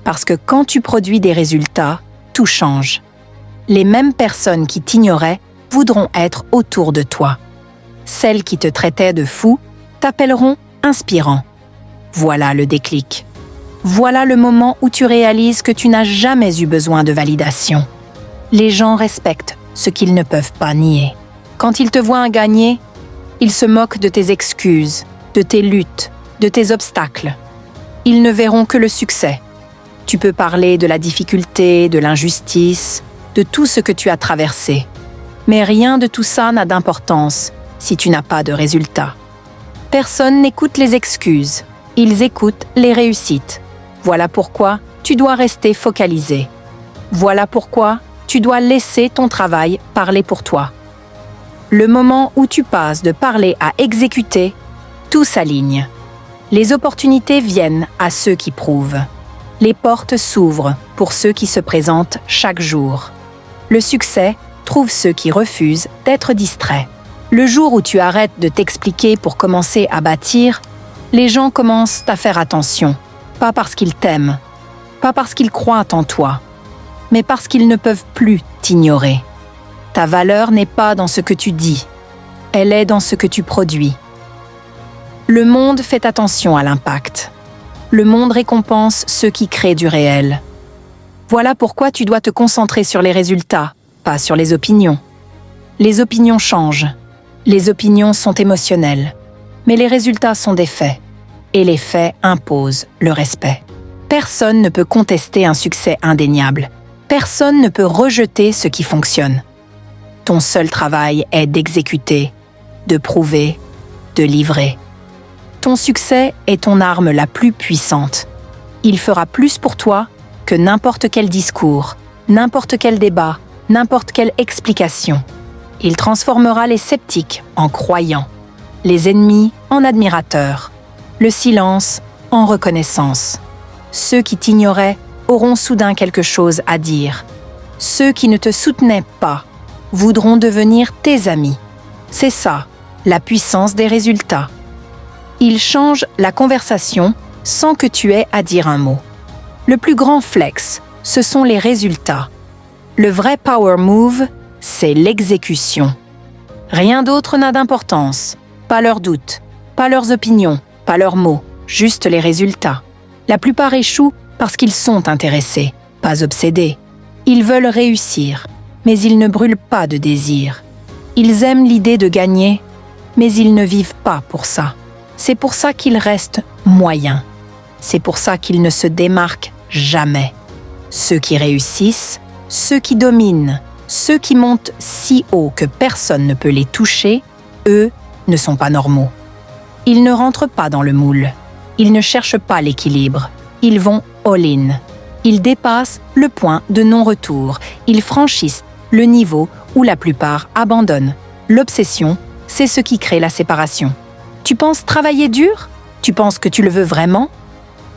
Parce que quand tu produis des résultats, tout change. Les mêmes personnes qui t'ignoraient voudront être autour de toi. Celles qui te traitaient de fou t'appelleront inspirant. Voilà le déclic. Voilà le moment où tu réalises que tu n'as jamais eu besoin de validation. Les gens respectent ce qu'ils ne peuvent pas nier. Quand ils te voient gagner, ils se moquent de tes excuses, de tes luttes, de tes obstacles. Ils ne verront que le succès. Tu peux parler de la difficulté, de l'injustice, de tout ce que tu as traversé. Mais rien de tout ça n'a d'importance si tu n'as pas de résultat. Personne n'écoute les excuses, ils écoutent les réussites. Voilà pourquoi tu dois rester focalisé. Voilà pourquoi tu dois laisser ton travail parler pour toi. Le moment où tu passes de parler à exécuter, tout s'aligne. Les opportunités viennent à ceux qui prouvent. Les portes s'ouvrent pour ceux qui se présentent chaque jour. Le succès trouve ceux qui refusent d'être distraits. Le jour où tu arrêtes de t'expliquer pour commencer à bâtir, les gens commencent à faire attention. Pas parce qu'ils t'aiment, pas parce qu'ils croient en toi, mais parce qu'ils ne peuvent plus t'ignorer. Ta valeur n'est pas dans ce que tu dis, elle est dans ce que tu produis. Le monde fait attention à l'impact. Le monde récompense ceux qui créent du réel. Voilà pourquoi tu dois te concentrer sur les résultats, pas sur les opinions. Les opinions changent. Les opinions sont émotionnelles. Mais les résultats sont des faits. Et les faits imposent le respect. Personne ne peut contester un succès indéniable. Personne ne peut rejeter ce qui fonctionne. Ton seul travail est d'exécuter, de prouver, de livrer. Ton succès est ton arme la plus puissante. Il fera plus pour toi que n'importe quel discours, n'importe quel débat, n'importe quelle explication. Il transformera les sceptiques en croyants, les ennemis en admirateurs, le silence en reconnaissance. Ceux qui t'ignoraient auront soudain quelque chose à dire. Ceux qui ne te soutenaient pas voudront devenir tes amis. C'est ça, la puissance des résultats. Ils changent la conversation sans que tu aies à dire un mot. Le plus grand flex, ce sont les résultats. Le vrai power move, c'est l'exécution. Rien d'autre n'a d'importance. Pas leurs doutes, pas leurs opinions, pas leurs mots, juste les résultats. La plupart échouent parce qu'ils sont intéressés, pas obsédés. Ils veulent réussir, mais ils ne brûlent pas de désir. Ils aiment l'idée de gagner, mais ils ne vivent pas pour ça. C'est pour ça qu'ils restent moyens. C'est pour ça qu'ils ne se démarquent jamais. Ceux qui réussissent, ceux qui dominent, ceux qui montent si haut que personne ne peut les toucher, eux, ne sont pas normaux. Ils ne rentrent pas dans le moule. Ils ne cherchent pas l'équilibre. Ils vont all-in. Ils dépassent le point de non-retour. Ils franchissent le niveau où la plupart abandonnent. L'obsession, c'est ce qui crée la séparation. Tu penses travailler dur? Tu penses que tu le veux vraiment?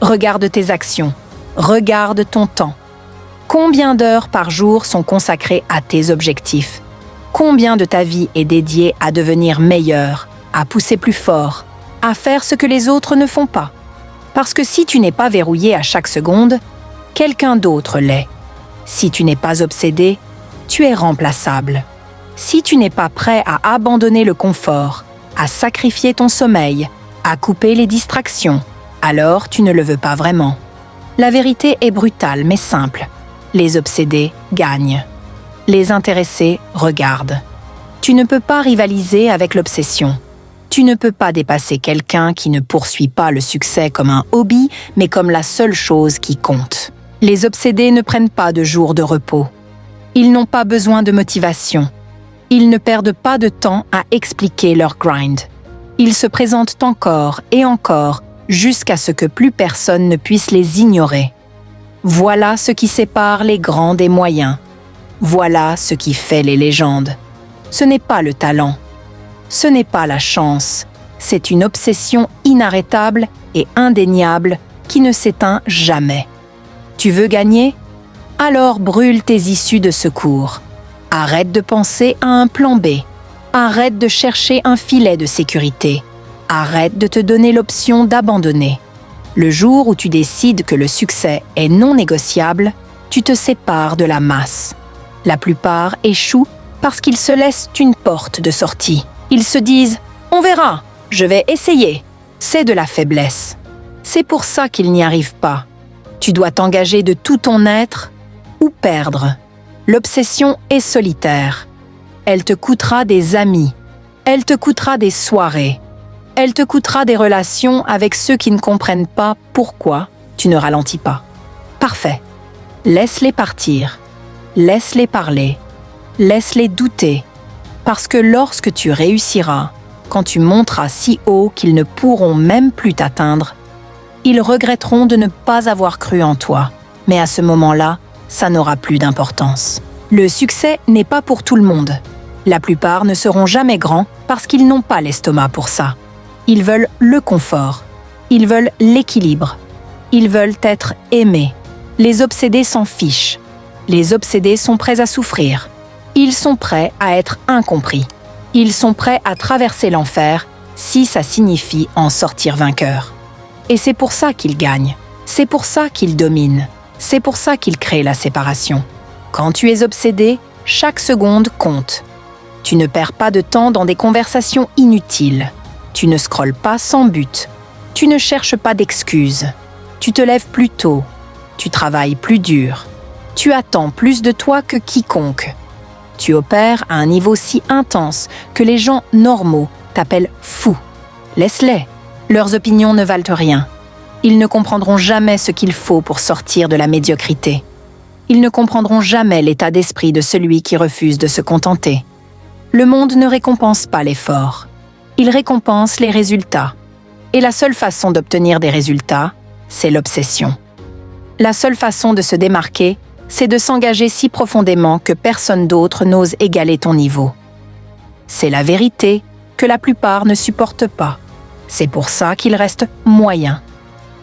Regarde tes actions. Regarde ton temps. Combien d'heures par jour sont consacrées à tes objectifs? Combien de ta vie est dédiée à devenir meilleur, à pousser plus fort, à faire ce que les autres ne font pas? Parce que si tu n'es pas verrouillé à chaque seconde, quelqu'un d'autre l'est. Si tu n'es pas obsédé, tu es remplaçable. Si tu n'es pas prêt à abandonner le confort, à sacrifier ton sommeil, à couper les distractions, alors tu ne le veux pas vraiment. La vérité est brutale mais simple. Les obsédés gagnent. Les intéressés regardent. Tu ne peux pas rivaliser avec l'obsession. Tu ne peux pas dépasser quelqu'un qui ne poursuit pas le succès comme un hobby, mais comme la seule chose qui compte. Les obsédés ne prennent pas de jours de repos. Ils n'ont pas besoin de motivation. Ils ne perdent pas de temps à expliquer leur grind. Ils se présentent encore et encore jusqu'à ce que plus personne ne puisse les ignorer. Voilà ce qui sépare les grands des moyens. Voilà ce qui fait les légendes. Ce n'est pas le talent. Ce n'est pas la chance. C'est une obsession inarrêtable et indéniable qui ne s'éteint jamais. Tu veux gagner? Alors brûle tes issues de secours. Arrête de penser à un plan B. Arrête de chercher un filet de sécurité. Arrête de te donner l'option d'abandonner. Le jour où tu décides que le succès est non négociable, tu te sépares de la masse. La plupart échouent parce qu'ils se laissent une porte de sortie. Ils se disent « On verra, je vais essayer ». C'est de la faiblesse. C'est pour ça qu'ils n'y arrivent pas. Tu dois t'engager de tout ton être ou perdre. L'obsession est solitaire. Elle te coûtera des amis. Elle te coûtera des soirées. Elle te coûtera des relations avec ceux qui ne comprennent pas pourquoi tu ne ralentis pas. Parfait. Laisse-les partir. Laisse-les parler. Laisse-les douter. Parce que lorsque tu réussiras, quand tu monteras si haut qu'ils ne pourront même plus t'atteindre, ils regretteront de ne pas avoir cru en toi. Mais à ce moment-là, ça n'aura plus d'importance. Le succès n'est pas pour tout le monde. La plupart ne seront jamais grands parce qu'ils n'ont pas l'estomac pour ça. Ils veulent le confort. Ils veulent l'équilibre. Ils veulent être aimés. Les obsédés s'en fichent. Les obsédés sont prêts à souffrir. Ils sont prêts à être incompris. Ils sont prêts à traverser l'enfer si ça signifie en sortir vainqueur. Et c'est pour ça qu'ils gagnent. C'est pour ça qu'ils dominent. C'est pour ça qu'ils créent la séparation. Quand tu es obsédé, chaque seconde compte. Tu ne perds pas de temps dans des conversations inutiles. Tu ne scrolles pas sans but. Tu ne cherches pas d'excuses. Tu te lèves plus tôt. Tu travailles plus dur. Tu attends plus de toi que quiconque. Tu opères à un niveau si intense que les gens normaux t'appellent fou. Laisse-les. Leurs opinions ne valent rien. Ils ne comprendront jamais ce qu'il faut pour sortir de la médiocrité. Ils ne comprendront jamais l'état d'esprit de celui qui refuse de se contenter. Le monde ne récompense pas l'effort. Il récompense les résultats. Et la seule façon d'obtenir des résultats, c'est l'obsession. La seule façon de se démarquer, c'est de s'engager si profondément que personne d'autre n'ose égaler ton niveau. C'est la vérité que la plupart ne supportent pas. C'est pour ça qu'ils restent moyens.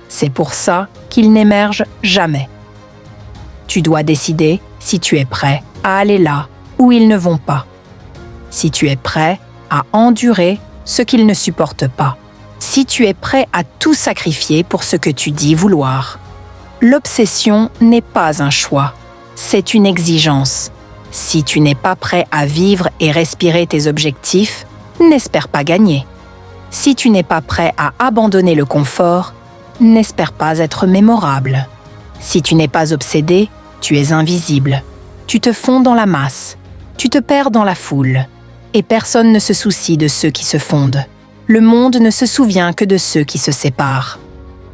C'est pour ça qu'ils n'émergent jamais. Tu dois décider si tu es prêt à aller là où ils ne vont pas. Si tu es prêt à endurer ce qu'ils ne supportent pas. Si tu es prêt à tout sacrifier pour ce que tu dis vouloir. L'obsession n'est pas un choix, c'est une exigence. Si tu n'es pas prêt à vivre et respirer tes objectifs, n'espère pas gagner. Si tu n'es pas prêt à abandonner le confort, n'espère pas être mémorable. Si tu n'es pas obsédé, tu es invisible. Tu te fonds dans la masse. Tu te perds dans la foule. Et personne ne se soucie de ceux qui se fondent. Le monde ne se souvient que de ceux qui se séparent.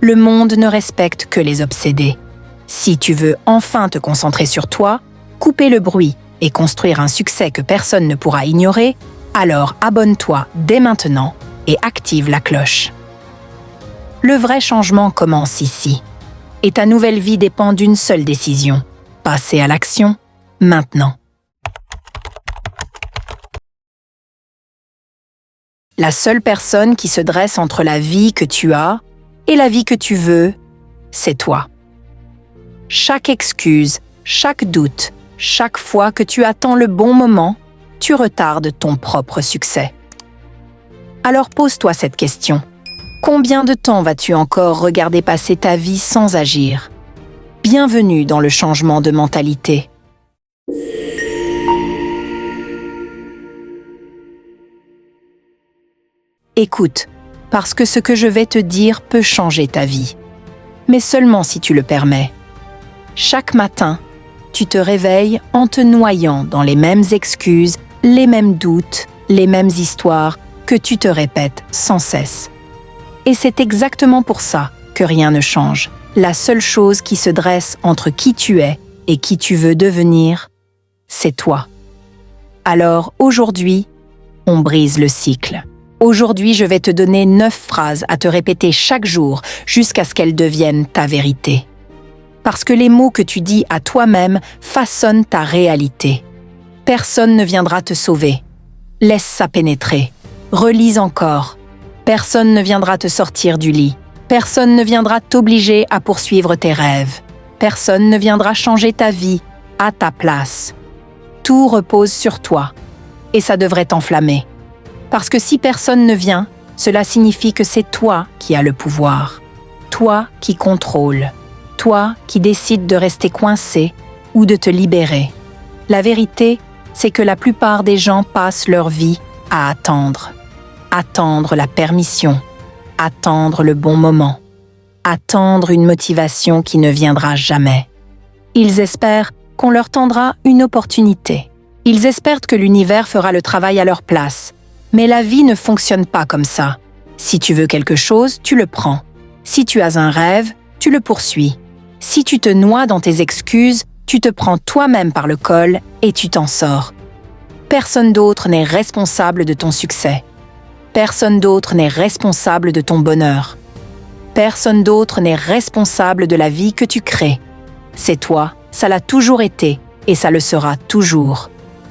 Le monde ne respecte que les obsédés. Si tu veux enfin te concentrer sur toi, couper le bruit et construire un succès que personne ne pourra ignorer, alors abonne-toi dès maintenant et active la cloche. Le vrai changement commence ici. Et ta nouvelle vie dépend d'une seule décision. Passer à l'action, maintenant. La seule personne qui se dresse entre la vie que tu as et la vie que tu veux, c'est toi. Chaque excuse, chaque doute, chaque fois que tu attends le bon moment, tu retardes ton propre succès. Alors pose-toi cette question. Combien de temps vas-tu encore regarder passer ta vie sans agir ? Bienvenue dans le changement de mentalité. Écoute, parce que ce que je vais te dire peut changer ta vie. Mais seulement si tu le permets. Chaque matin, tu te réveilles en te noyant dans les mêmes excuses, les mêmes doutes, les mêmes histoires que tu te répètes sans cesse. Et c'est exactement pour ça que rien ne change. La seule chose qui se dresse entre qui tu es et qui tu veux devenir, c'est toi. Alors aujourd'hui, on brise le cycle. Aujourd'hui, je vais te donner 9 phrases à te répéter chaque jour jusqu'à ce qu'elles deviennent ta vérité. Parce que les mots que tu dis à toi-même façonnent ta réalité. Personne ne viendra te sauver. Laisse ça pénétrer. Relise encore. Personne ne viendra te sortir du lit. Personne ne viendra t'obliger à poursuivre tes rêves. Personne ne viendra changer ta vie à ta place. Tout repose sur toi. Et ça devrait t'enflammer. Parce que si personne ne vient, cela signifie que c'est toi qui as le pouvoir. Toi qui contrôles. Toi qui décides de rester coincé ou de te libérer. La vérité, c'est que la plupart des gens passent leur vie à attendre. Attendre la permission. Attendre le bon moment. Attendre une motivation qui ne viendra jamais. Ils espèrent qu'on leur tendra une opportunité. Ils espèrent que l'univers fera le travail à leur place. Mais la vie ne fonctionne pas comme ça. Si tu veux quelque chose, tu le prends. Si tu as un rêve, tu le poursuis. Si tu te noies dans tes excuses, tu te prends toi-même par le col et tu t'en sors. Personne d'autre n'est responsable de ton succès. Personne d'autre n'est responsable de ton bonheur. Personne d'autre n'est responsable de la vie que tu crées. C'est toi, ça l'a toujours été et ça le sera toujours.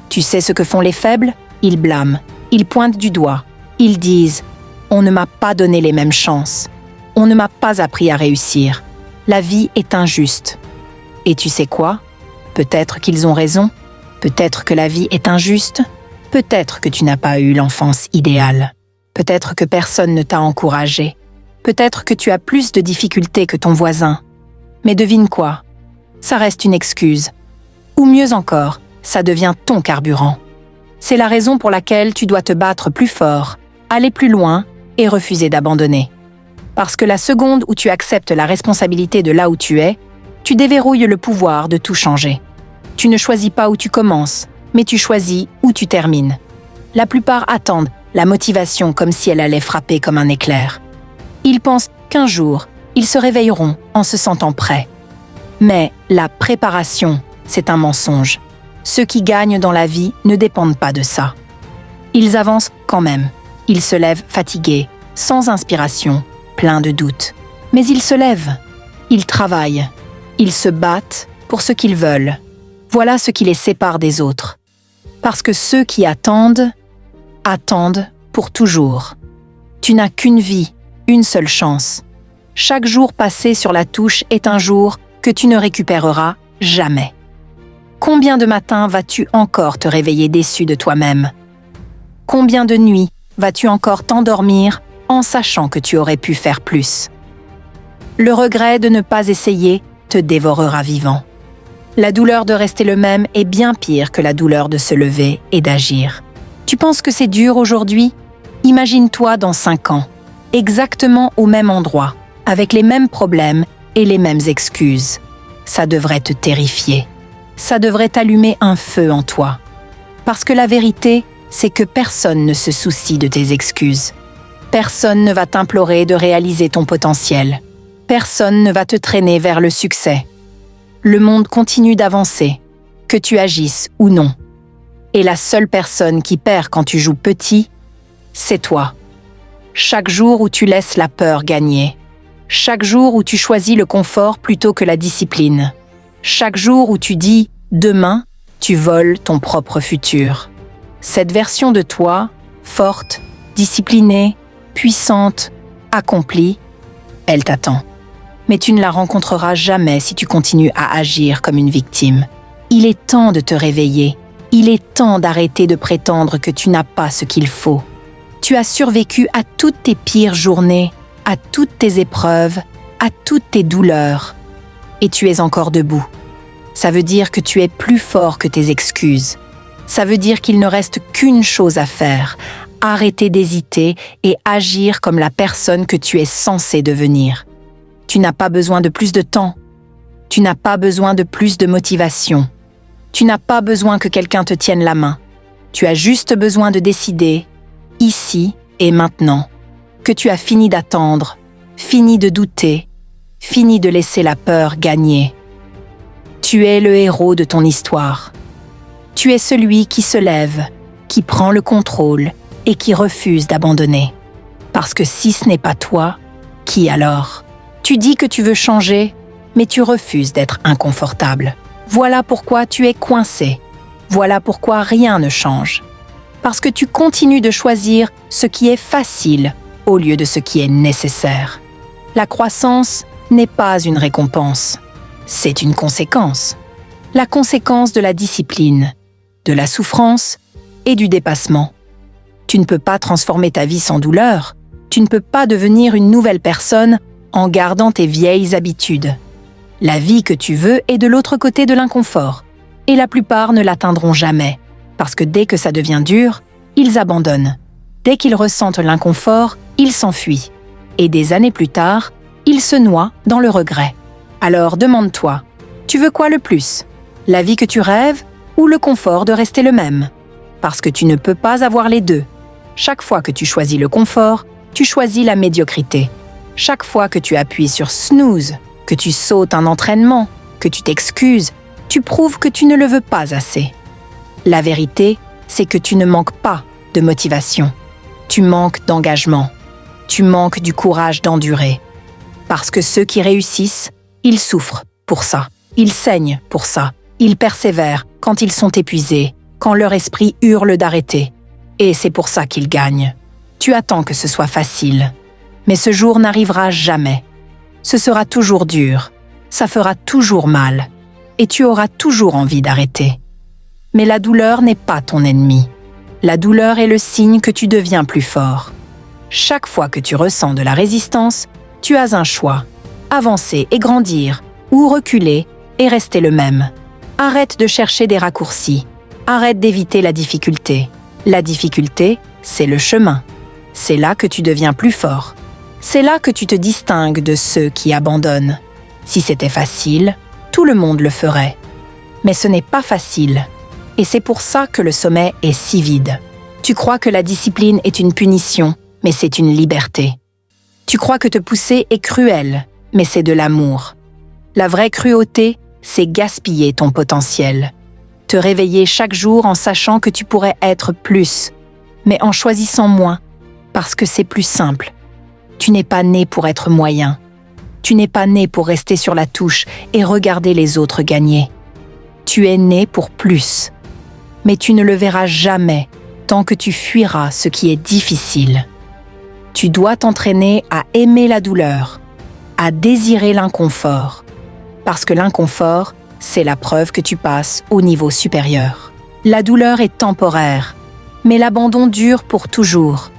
Tu sais ce que font les faibles ? Ils blâment, ils pointent du doigt, ils disent « On ne m'a pas donné les mêmes chances. On ne m'a pas appris à réussir. La vie est injuste. » Et tu sais quoi ? Peut-être qu'ils ont raison. Peut-être que la vie est injuste. Peut-être que tu n'as pas eu l'enfance idéale. Peut-être que personne ne t'a encouragé. Peut-être que tu as plus de difficultés que ton voisin. Mais devine quoi ? Ça reste une excuse. Ou mieux encore, ça devient ton carburant. C'est la raison pour laquelle tu dois te battre plus fort, aller plus loin et refuser d'abandonner. Parce que la seconde où tu acceptes la responsabilité de là où tu es, tu déverrouilles le pouvoir de tout changer. Tu ne choisis pas où tu commences, mais tu choisis où tu termines. La plupart attendent la motivation comme si elle allait frapper comme un éclair. Ils pensent qu'un jour, ils se réveilleront en se sentant prêts. Mais la préparation, c'est un mensonge. Ceux qui gagnent dans la vie ne dépendent pas de ça. Ils avancent quand même. Ils se lèvent fatigués, sans inspiration, pleins de doutes. Mais ils se lèvent. Ils travaillent. Ils se battent pour ce qu'ils veulent. Voilà ce qui les sépare des autres. Parce que ceux qui attendent, attendent pour toujours. Tu n'as qu'une vie, une seule chance. Chaque jour passé sur la touche est un jour que tu ne récupéreras jamais. Combien de matins vas-tu encore te réveiller déçu de toi-même? Combien de nuits vas-tu encore t'endormir en sachant que tu aurais pu faire plus? Le regret de ne pas essayer te dévorera vivant. La douleur de rester le même est bien pire que la douleur de se lever et d'agir. Tu penses que c'est dur aujourd'hui? Imagine-toi dans 5 ans, exactement au même endroit, avec les mêmes problèmes et les mêmes excuses. Ça devrait te terrifier. Ça devrait allumer un feu en toi. Parce que la vérité, c'est que personne ne se soucie de tes excuses. Personne ne va t'implorer de réaliser ton potentiel. Personne ne va te traîner vers le succès. Le monde continue d'avancer, que tu agisses ou non. Et la seule personne qui perd quand tu joues petit, c'est toi. Chaque jour où tu laisses la peur gagner. Chaque jour où tu choisis le confort plutôt que la discipline. Chaque jour où tu dis « demain », tu voles ton propre futur. Cette version de toi, forte, disciplinée, puissante, accomplie, elle t'attend. Mais tu ne la rencontreras jamais si tu continues à agir comme une victime. Il est temps de te réveiller. Il est temps d'arrêter de prétendre que tu n'as pas ce qu'il faut. Tu as survécu à toutes tes pires journées, à toutes tes épreuves, à toutes tes douleurs. Et tu es encore debout. Ça veut dire que tu es plus fort que tes excuses. Ça veut dire qu'il ne reste qu'une chose à faire, arrêter d'hésiter et agir comme la personne que tu es censé devenir. Tu n'as pas besoin de plus de temps. Tu n'as pas besoin de plus de motivation. Tu n'as pas besoin que quelqu'un te tienne la main. Tu as juste besoin de décider, ici et maintenant, que tu as fini d'attendre, fini de douter, fini de laisser la peur gagner. Tu es le héros de ton histoire. Tu es celui qui se lève, qui prend le contrôle et qui refuse d'abandonner. Parce que si ce n'est pas toi, qui alors? Tu dis que tu veux changer, mais tu refuses d'être inconfortable. Voilà pourquoi tu es coincé. Voilà pourquoi rien ne change. Parce que tu continues de choisir ce qui est facile au lieu de ce qui est nécessaire. La croissance n'est pas une récompense, c'est une conséquence. La conséquence de la discipline, de la souffrance et du dépassement. Tu ne peux pas transformer ta vie sans douleur. Tu ne peux pas devenir une nouvelle personne en gardant tes vieilles habitudes. La vie que tu veux est de l'autre côté de l'inconfort, et la plupart ne l'atteindront jamais, parce que dès que ça devient dur, ils abandonnent. Dès qu'ils ressentent l'inconfort, ils s'enfuient. Et des années plus tard, ils se noient dans le regret. Alors demande-toi, tu veux quoi le plus? La vie que tu rêves ou le confort de rester le même? Parce que tu ne peux pas avoir les deux. Chaque fois que tu choisis le confort, tu choisis la médiocrité. Chaque fois que tu appuies sur snooze, que tu sautes un entraînement, que tu t'excuses, tu prouves que tu ne le veux pas assez. La vérité, c'est que tu ne manques pas de motivation. Tu manques d'engagement. Tu manques du courage d'endurer. Parce que ceux qui réussissent, ils souffrent pour ça. Ils saignent pour ça. Ils persévèrent quand ils sont épuisés, quand leur esprit hurle d'arrêter. Et c'est pour ça qu'ils gagnent. Tu attends que ce soit facile. Mais ce jour n'arrivera jamais. Ce sera toujours dur. Ça fera toujours mal. Et tu auras toujours envie d'arrêter. Mais la douleur n'est pas ton ennemi. La douleur est le signe que tu deviens plus fort. Chaque fois que tu ressens de la résistance, tu as un choix. Avancer et grandir, ou reculer et rester le même. Arrête de chercher des raccourcis. Arrête d'éviter la difficulté. La difficulté, c'est le chemin. C'est là que tu deviens plus fort. C'est là que tu te distingues de ceux qui abandonnent. Si c'était facile, tout le monde le ferait. Mais ce n'est pas facile. Et c'est pour ça que le sommet est si vide. Tu crois que la discipline est une punition, mais c'est une liberté. Tu crois que te pousser est cruel, mais c'est de l'amour. La vraie cruauté, c'est gaspiller ton potentiel. Te réveiller chaque jour en sachant que tu pourrais être plus, mais en choisissant moins, parce que c'est plus simple. Tu n'es pas né pour être moyen. Tu n'es pas né pour rester sur la touche et regarder les autres gagner. Tu es né pour plus. Mais tu ne le verras jamais tant que tu fuiras ce qui est difficile. Tu dois t'entraîner à aimer la douleur, à désirer l'inconfort. Parce que l'inconfort, c'est la preuve que tu passes au niveau supérieur. La douleur est temporaire, mais l'abandon dure pour toujours.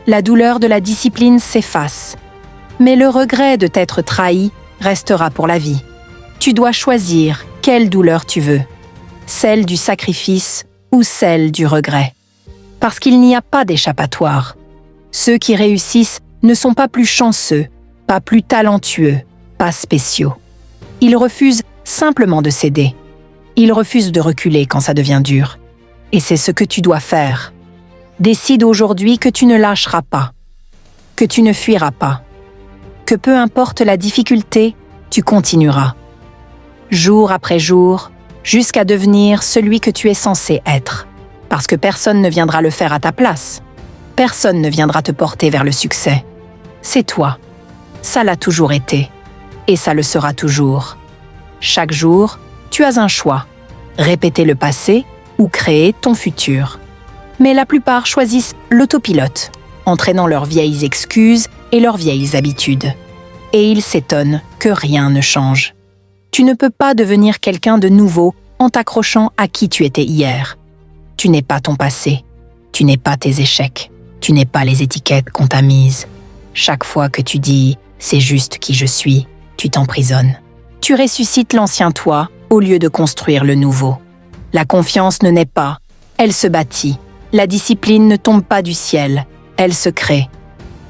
La douleur de la discipline s'efface, mais le regret de t'être trahi restera pour la vie. Tu dois choisir quelle douleur tu veux, celle du sacrifice ou celle du regret. Parce qu'il n'y a pas d'échappatoire. Ceux qui réussissent ne sont pas plus chanceux, pas plus talentueux, pas spéciaux. Ils refusent simplement de céder. Ils refusent de reculer quand ça devient dur. Et c'est ce que tu dois faire. Décide aujourd'hui que tu ne lâcheras pas, que tu ne fuiras pas, que peu importe la difficulté, tu continueras. Jour après jour, jusqu'à devenir celui que tu es censé être. Parce que personne ne viendra le faire à ta place. Personne ne viendra te porter vers le succès. C'est toi. Ça l'a toujours été. Et ça le sera toujours. Chaque jour, tu as un choix. Répéter le passé ou créer ton futur. Mais la plupart choisissent l'autopilote, entraînant leurs vieilles excuses et leurs vieilles habitudes. Et ils s'étonnent que rien ne change. Tu ne peux pas devenir quelqu'un de nouveau en t'accrochant à qui tu étais hier. Tu n'es pas ton passé. Tu n'es pas tes échecs. Tu n'es pas les étiquettes qu'on t'a mises. Chaque fois que tu dis « c'est juste qui je suis », tu t'emprisonnes. Tu ressuscites l'ancien toi au lieu de construire le nouveau. La confiance ne naît pas, elle se bâtit. La discipline ne tombe pas du ciel, elle se crée.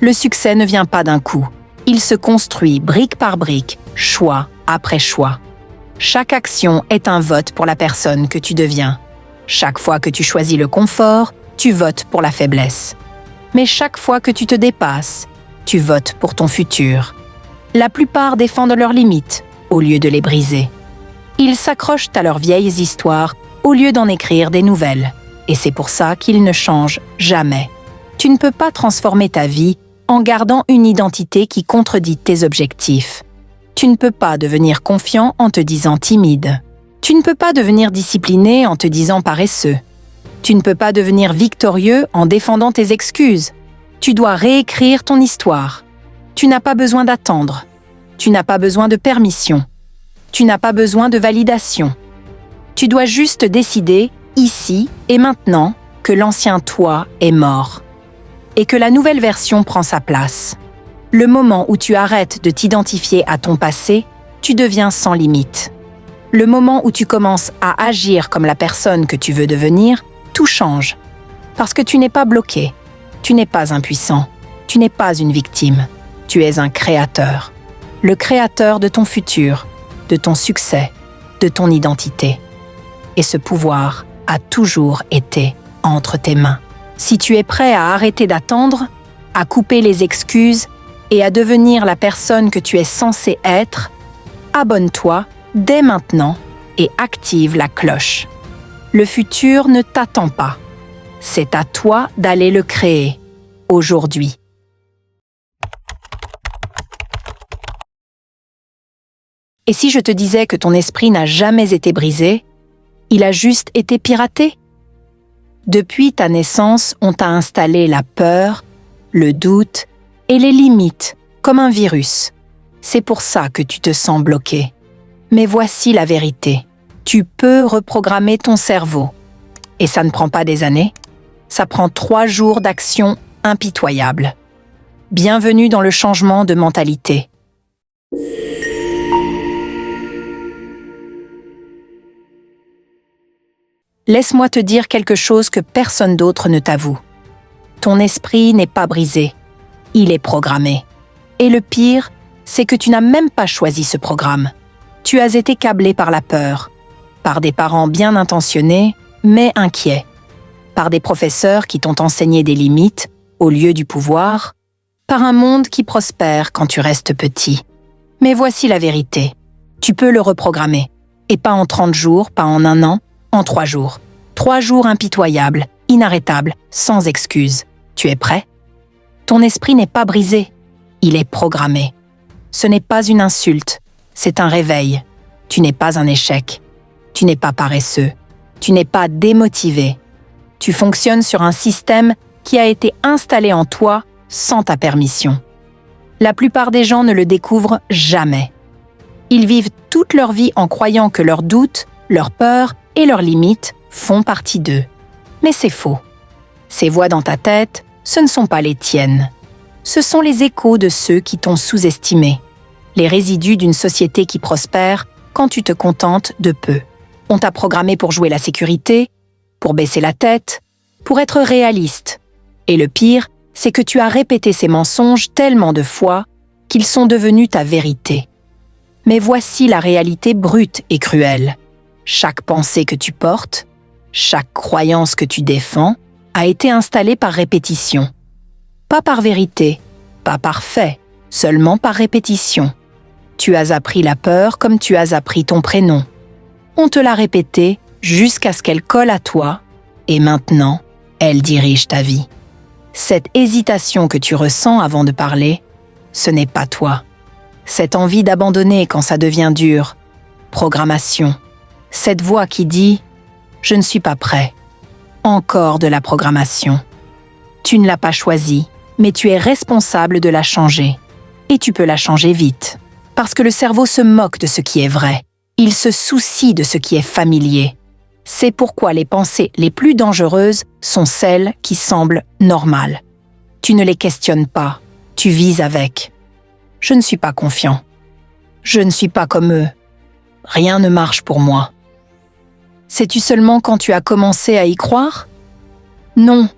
Le succès ne vient pas d'un coup. Il se construit brique par brique, choix après choix. Chaque action est un vote pour la personne que tu deviens. Chaque fois que tu choisis le confort, tu votes pour la faiblesse. Mais chaque fois que tu te dépasses, tu votes pour ton futur. La plupart défendent leurs limites au lieu de les briser. Ils s'accrochent à leurs vieilles histoires au lieu d'en écrire des nouvelles. Et c'est pour ça qu'ils ne changent jamais. Tu ne peux pas transformer ta vie en gardant une identité qui contredit tes objectifs. Tu ne peux pas devenir confiant en te disant timide. Tu ne peux pas devenir discipliné en te disant paresseux. Tu ne peux pas devenir victorieux en défendant tes excuses. Tu dois réécrire ton histoire. Tu n'as pas besoin d'attendre. Tu n'as pas besoin de permission. Tu n'as pas besoin de validation. Tu dois juste décider, ici et maintenant, que l'ancien toi est mort et que la nouvelle version prend sa place. Le moment où tu arrêtes de t'identifier à ton passé, tu deviens sans limite. Le moment où tu commences à agir comme la personne que tu veux devenir, tout change. Parce que tu n'es pas bloqué, tu n'es pas impuissant, tu n'es pas une victime, tu es un créateur. Le créateur de ton futur, de ton succès, de ton identité. Et ce pouvoir a toujours été entre tes mains. Si tu es prêt à arrêter d'attendre, à couper les excuses et à devenir la personne que tu es censé être, abonne-toi dès maintenant et active la cloche. Le futur ne t'attend pas. C'est à toi d'aller le créer, aujourd'hui. Et si je te disais que ton esprit n'a jamais été brisé, il a juste été piraté? Depuis ta naissance, on t'a installé la peur, le doute et les limites comme un virus. C'est pour ça que tu te sens bloqué. Mais voici la vérité. Tu peux reprogrammer ton cerveau. Et ça ne prend pas des années. Ça prend 3 jours d'action impitoyable. Bienvenue dans le changement de mentalité. Laisse-moi te dire quelque chose que personne d'autre ne t'avoue. Ton esprit n'est pas brisé, il est programmé. Et le pire, c'est que tu n'as même pas choisi ce programme. Tu as été câblé par la peur, par des parents bien intentionnés, mais inquiets, par des professeurs qui t'ont enseigné des limites au lieu du pouvoir, par un monde qui prospère quand tu restes petit. Mais voici la vérité. Tu peux le reprogrammer. Et pas en 30 jours, pas en 1 an, en 3 jours. 3 jours impitoyables, inarrêtables, sans excuses. Tu es prêt? Ton esprit n'est pas brisé. Il est programmé. Ce n'est pas une insulte, c'est un réveil. Tu n'es pas un échec. Tu n'es pas paresseux. Tu n'es pas démotivé. Tu fonctionnes sur un système qui a été installé en toi sans ta permission. La plupart des gens ne le découvrent jamais. Ils vivent toute leur vie en croyant que leurs doutes, leurs peurs et leurs limites font partie d'eux. Mais c'est faux. Ces voix dans ta tête, ce ne sont pas les tiennes. Ce sont les échos de ceux qui t'ont sous-estimé, les résidus d'une société qui prospère quand tu te contentes de peu. On t'a programmé pour jouer la sécurité, pour baisser la tête, pour être réaliste. Et le pire, c'est que tu as répété ces mensonges tellement de fois qu'ils sont devenus ta vérité. Mais voici la réalité brute et cruelle. Chaque pensée que tu portes, chaque croyance que tu défends, a été installée par répétition. Pas par vérité, pas par fait, seulement par répétition. Tu as appris la peur comme tu as appris ton prénom. On te l'a répété jusqu'à ce qu'elle colle à toi, et maintenant, elle dirige ta vie. Cette hésitation que tu ressens avant de parler, ce n'est pas toi. Cette envie d'abandonner quand ça devient dur, programmation. Cette voix qui dit « Je ne suis pas prêt ». Encore de la programmation. Tu ne l'as pas choisie, mais tu es responsable de la changer. Et tu peux la changer vite. Parce que le cerveau se moque de ce qui est vrai. Il se soucie de ce qui est familier. C'est pourquoi les pensées les plus dangereuses sont celles qui semblent normales. Tu ne les questionnes pas, tu vis avec. Je ne suis pas confiant. Je ne suis pas comme eux. Rien ne marche pour moi. Sais-tu seulement quand tu as commencé à y croire? Non.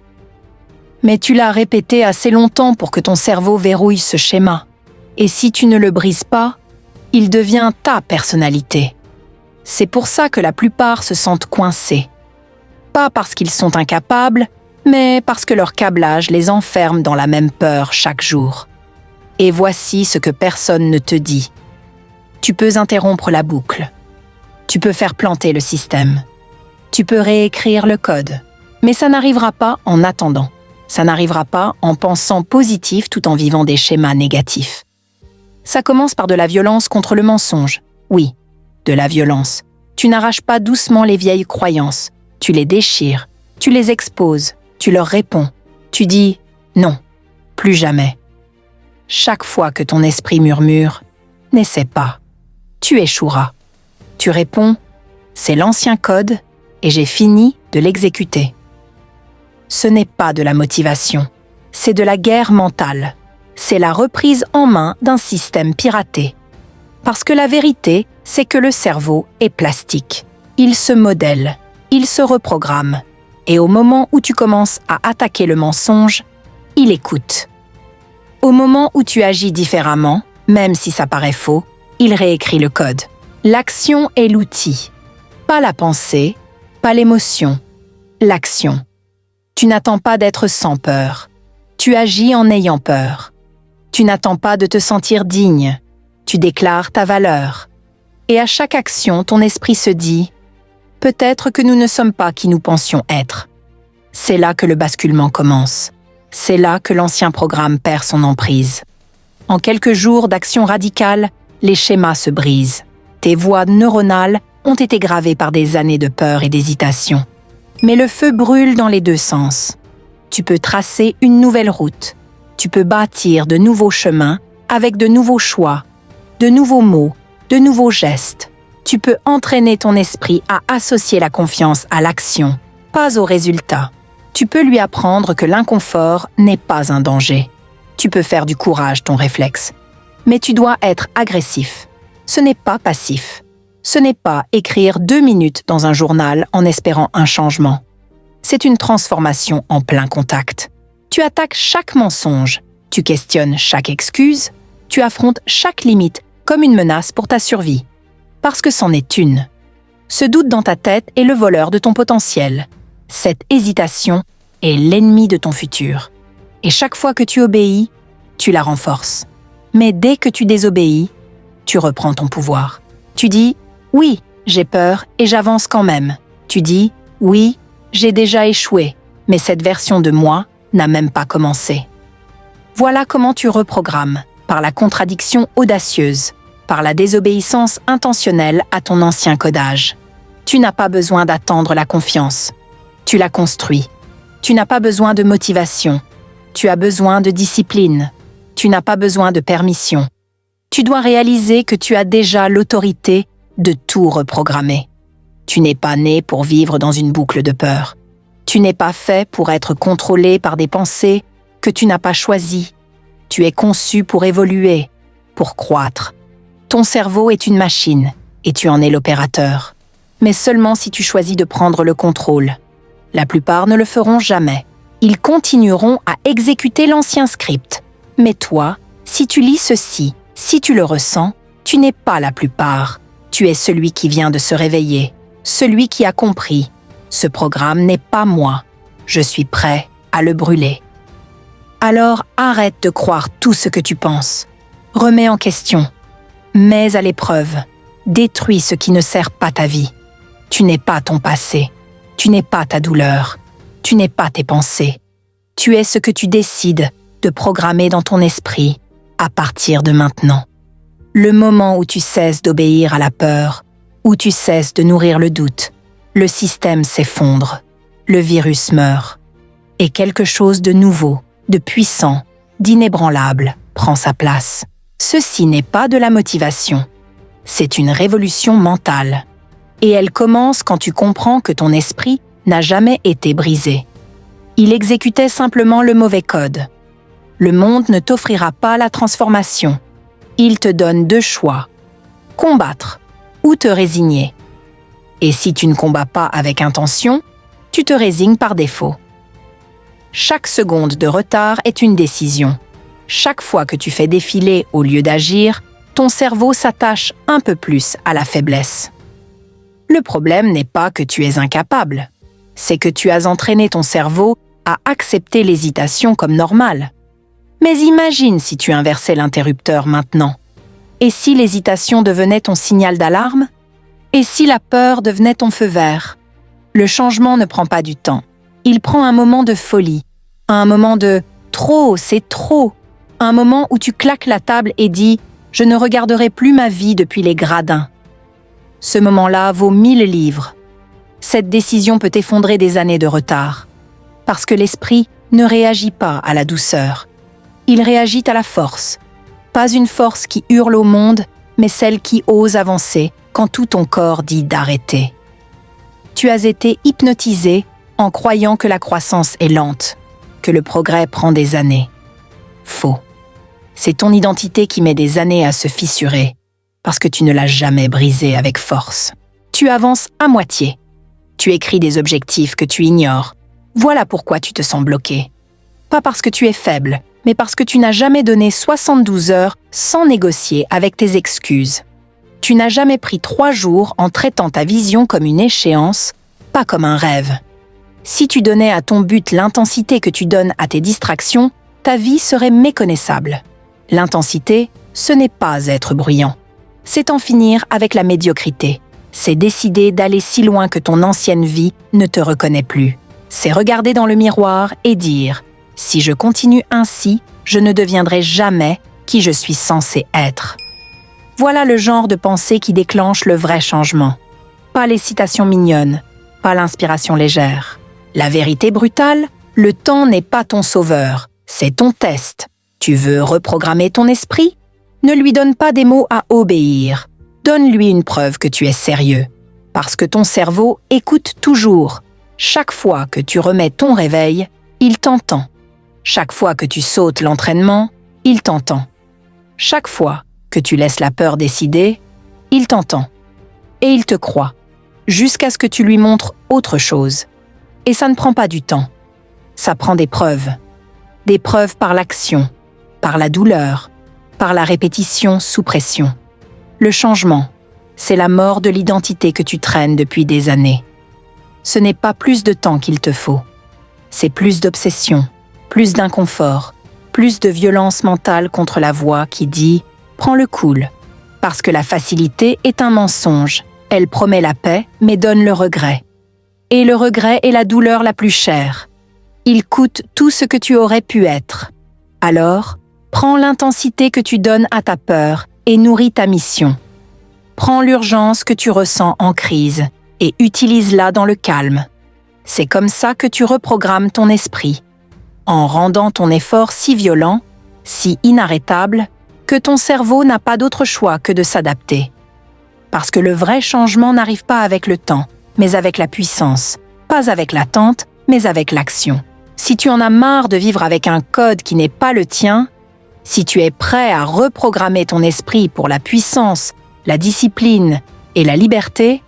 Mais tu l'as répété assez longtemps pour que ton cerveau verrouille ce schéma. Et si tu ne le brises pas, il devient ta personnalité. C'est pour ça que la plupart se sentent coincés. Pas parce qu'ils sont incapables, mais parce que leur câblage les enferme dans la même peur chaque jour. Et voici ce que personne ne te dit. Tu peux interrompre la boucle. Tu peux faire planter le système. Tu peux réécrire le code. Mais ça n'arrivera pas en attendant. Ça n'arrivera pas en pensant positif tout en vivant des schémas négatifs. Ça commence par de la violence contre le mensonge. Oui, de la violence. Tu n'arraches pas doucement les vieilles croyances. Tu les déchires, tu les exposes, tu leur réponds. Tu dis « non, plus jamais ». Chaque fois que ton esprit murmure « n'essaie pas », tu échoueras. Tu réponds « c'est l'ancien code et j'ai fini de l'exécuter ». Ce n'est pas de la motivation, c'est de la guerre mentale. C'est la reprise en main d'un système piraté. Parce que la vérité, c'est que le cerveau est plastique. Il se modèle, il se reprogramme. Et au moment où tu commences à attaquer le mensonge, il écoute. Au moment où tu agis différemment, même si ça paraît faux, il réécrit le code. L'action est l'outil. Pas la pensée, pas l'émotion. L'action. Tu n'attends pas d'être sans peur. Tu agis en ayant peur. Tu n'attends pas de te sentir digne. Tu déclares ta valeur. Et à chaque action, ton esprit se dit « peut-être que nous ne sommes pas qui nous pensions être ». C'est là que le basculement commence. C'est là que l'ancien programme perd son emprise. En quelques jours d'action radicale, les schémas se brisent. Tes voies neuronales ont été gravées par des années de peur et d'hésitation. Mais le feu brûle dans les deux sens. Tu peux tracer une nouvelle route. Tu peux bâtir de nouveaux chemins avec de nouveaux choix, de nouveaux mots, de nouveaux gestes. Tu peux entraîner ton esprit à associer la confiance à l'action, pas au résultat. Tu peux lui apprendre que l'inconfort n'est pas un danger. Tu peux faire du courage ton réflexe. Mais tu dois être agressif. Ce n'est pas passif. Ce n'est pas écrire 2 minutes dans un journal en espérant un changement. C'est une transformation en plein contact. Tu attaques chaque mensonge, tu questionnes chaque excuse, tu affrontes chaque limite comme une menace pour ta survie. Parce que c'en est une. Ce doute dans ta tête est le voleur de ton potentiel. Cette hésitation est l'ennemi de ton futur. Et chaque fois que tu obéis, tu la renforces. Mais dès que tu désobéis, tu reprends ton pouvoir. Tu dis « oui, j'ai peur et j'avance quand même ». Tu dis « oui, j'ai déjà échoué, mais cette version de moi n'a même pas commencé ». Voilà comment tu reprogrammes. par la contradiction audacieuse, par la désobéissance intentionnelle à ton ancien codage. Tu n'as pas besoin d'attendre la confiance. Tu la construis. Tu n'as pas besoin de motivation. Tu as besoin de discipline. Tu n'as pas besoin de permission. Tu dois réaliser que tu as déjà l'autorité de tout reprogrammer. Tu n'es pas né pour vivre dans une boucle de peur. Tu n'es pas fait pour être contrôlé par des pensées que tu n'as pas choisies. Tu es conçu pour évoluer, pour croître. Ton cerveau est une machine et tu en es l'opérateur. Mais seulement si tu choisis de prendre le contrôle. La plupart ne le feront jamais. Ils continueront à exécuter l'ancien script. Mais toi, si tu lis ceci, si tu le ressens, tu n'es pas la plupart. Tu es celui qui vient de se réveiller, celui qui a compris. Ce programme n'est pas moi. Je suis prêt à le brûler. Alors arrête de croire tout ce que tu penses. Remets en question. Mets à l'épreuve. Détruis ce qui ne sert pas ta vie. Tu n'es pas ton passé. Tu n'es pas ta douleur. Tu n'es pas tes pensées. Tu es ce que tu décides de programmer dans ton esprit à partir de maintenant. Le moment où tu cesses d'obéir à la peur, où tu cesses de nourrir le doute, le système s'effondre, le virus meurt, et quelque chose de nouveau, de puissant, d'inébranlable prend sa place. Ceci n'est pas de la motivation, c'est une révolution mentale. Et elle commence quand tu comprends que ton esprit n'a jamais été brisé. Il exécutait simplement le mauvais code. Le monde ne t'offrira pas la transformation. Il te donne deux choix, combattre ou te résigner. Et si tu ne combats pas avec intention, tu te résignes par défaut. Chaque seconde de retard est une décision. Chaque fois que tu fais défiler au lieu d'agir, ton cerveau s'attache un peu plus à la faiblesse. Le problème n'est pas que tu es incapable, c'est que tu as entraîné ton cerveau à accepter l'hésitation comme normale. Mais imagine si tu inversais l'interrupteur maintenant. Et si l'hésitation devenait ton signal d'alarme? Et si la peur devenait ton feu vert? Le changement ne prend pas du temps. Il prend un moment de folie, un moment de « trop, c'est trop », un moment où tu claques la table et dis « je ne regarderai plus ma vie depuis les gradins ». Ce moment-là vaut 1000 livres. Cette décision peut effondrer des années de retard, parce que l'esprit ne réagit pas à la douceur. Il réagit à la force. Pas une force qui hurle au monde, mais celle qui ose avancer quand tout ton corps dit d'arrêter. Tu as été hypnotisé en croyant que la croissance est lente, que le progrès prend des années. Faux. C'est ton identité qui met des années à se fissurer, parce que tu ne l'as jamais brisée avec force. Tu avances à moitié. Tu écris des objectifs que tu ignores. Voilà pourquoi tu te sens bloqué. Pas parce que tu es faible, mais parce que tu n'as jamais donné 72 heures sans négocier avec tes excuses. Tu n'as jamais pris 3 jours en traitant ta vision comme une échéance, pas comme un rêve. Si tu donnais à ton but l'intensité que tu donnes à tes distractions, ta vie serait méconnaissable. L'intensité, ce n'est pas être bruyant. C'est en finir avec la médiocrité. C'est décider d'aller si loin que ton ancienne vie ne te reconnaît plus. C'est regarder dans le miroir et dire « Si je continue ainsi, je ne deviendrai jamais qui je suis censé être. » Voilà le genre de pensée qui déclenche le vrai changement. Pas les citations mignonnes, pas l'inspiration légère. La vérité brutale, le temps n'est pas ton sauveur, c'est ton test. Tu veux reprogrammer ton esprit? Ne lui donne pas des mots à obéir. Donne-lui une preuve que tu es sérieux. Parce que ton cerveau écoute toujours. Chaque fois que tu remets ton réveil, il t'entend. Chaque fois que tu sautes l'entraînement, il t'entend. Chaque fois que tu laisses la peur décider, il t'entend. Et il te croit, jusqu'à ce que tu lui montres autre chose. Et ça ne prend pas du temps. Ça prend des preuves. Des preuves par l'action, par la douleur, par la répétition sous pression. Le changement, c'est la mort de l'identité que tu traînes depuis des années. Ce n'est pas plus de temps qu'il te faut. C'est plus d'obsession, plus d'inconfort, plus de violence mentale contre la voix qui dit « prends le cool ». Parce que la facilité est un mensonge. Elle promet la paix, mais donne le regret. Et le regret est la douleur la plus chère. Il coûte tout ce que tu aurais pu être. Alors, Prends l'intensité que tu donnes à ta peur et nourris ta mission. Prends l'urgence que tu ressens en crise et utilise-la dans le calme. C'est comme ça que tu reprogrammes ton esprit, en rendant ton effort si violent, si inarrêtable, que ton cerveau n'a pas d'autre choix que de s'adapter. Parce que le vrai changement n'arrive pas avec le temps, mais avec la puissance, pas avec l'attente, mais avec l'action. Si tu en as marre de vivre avec un code qui n'est pas le tien, si tu es prêt à reprogrammer ton esprit pour la puissance, la discipline et la liberté,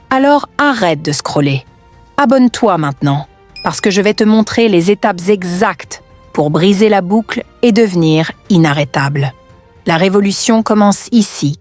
alors arrête de scroller. Abonne-toi maintenant, parce que je vais te montrer les étapes exactes pour briser la boucle et devenir inarrêtable. La révolution commence ici,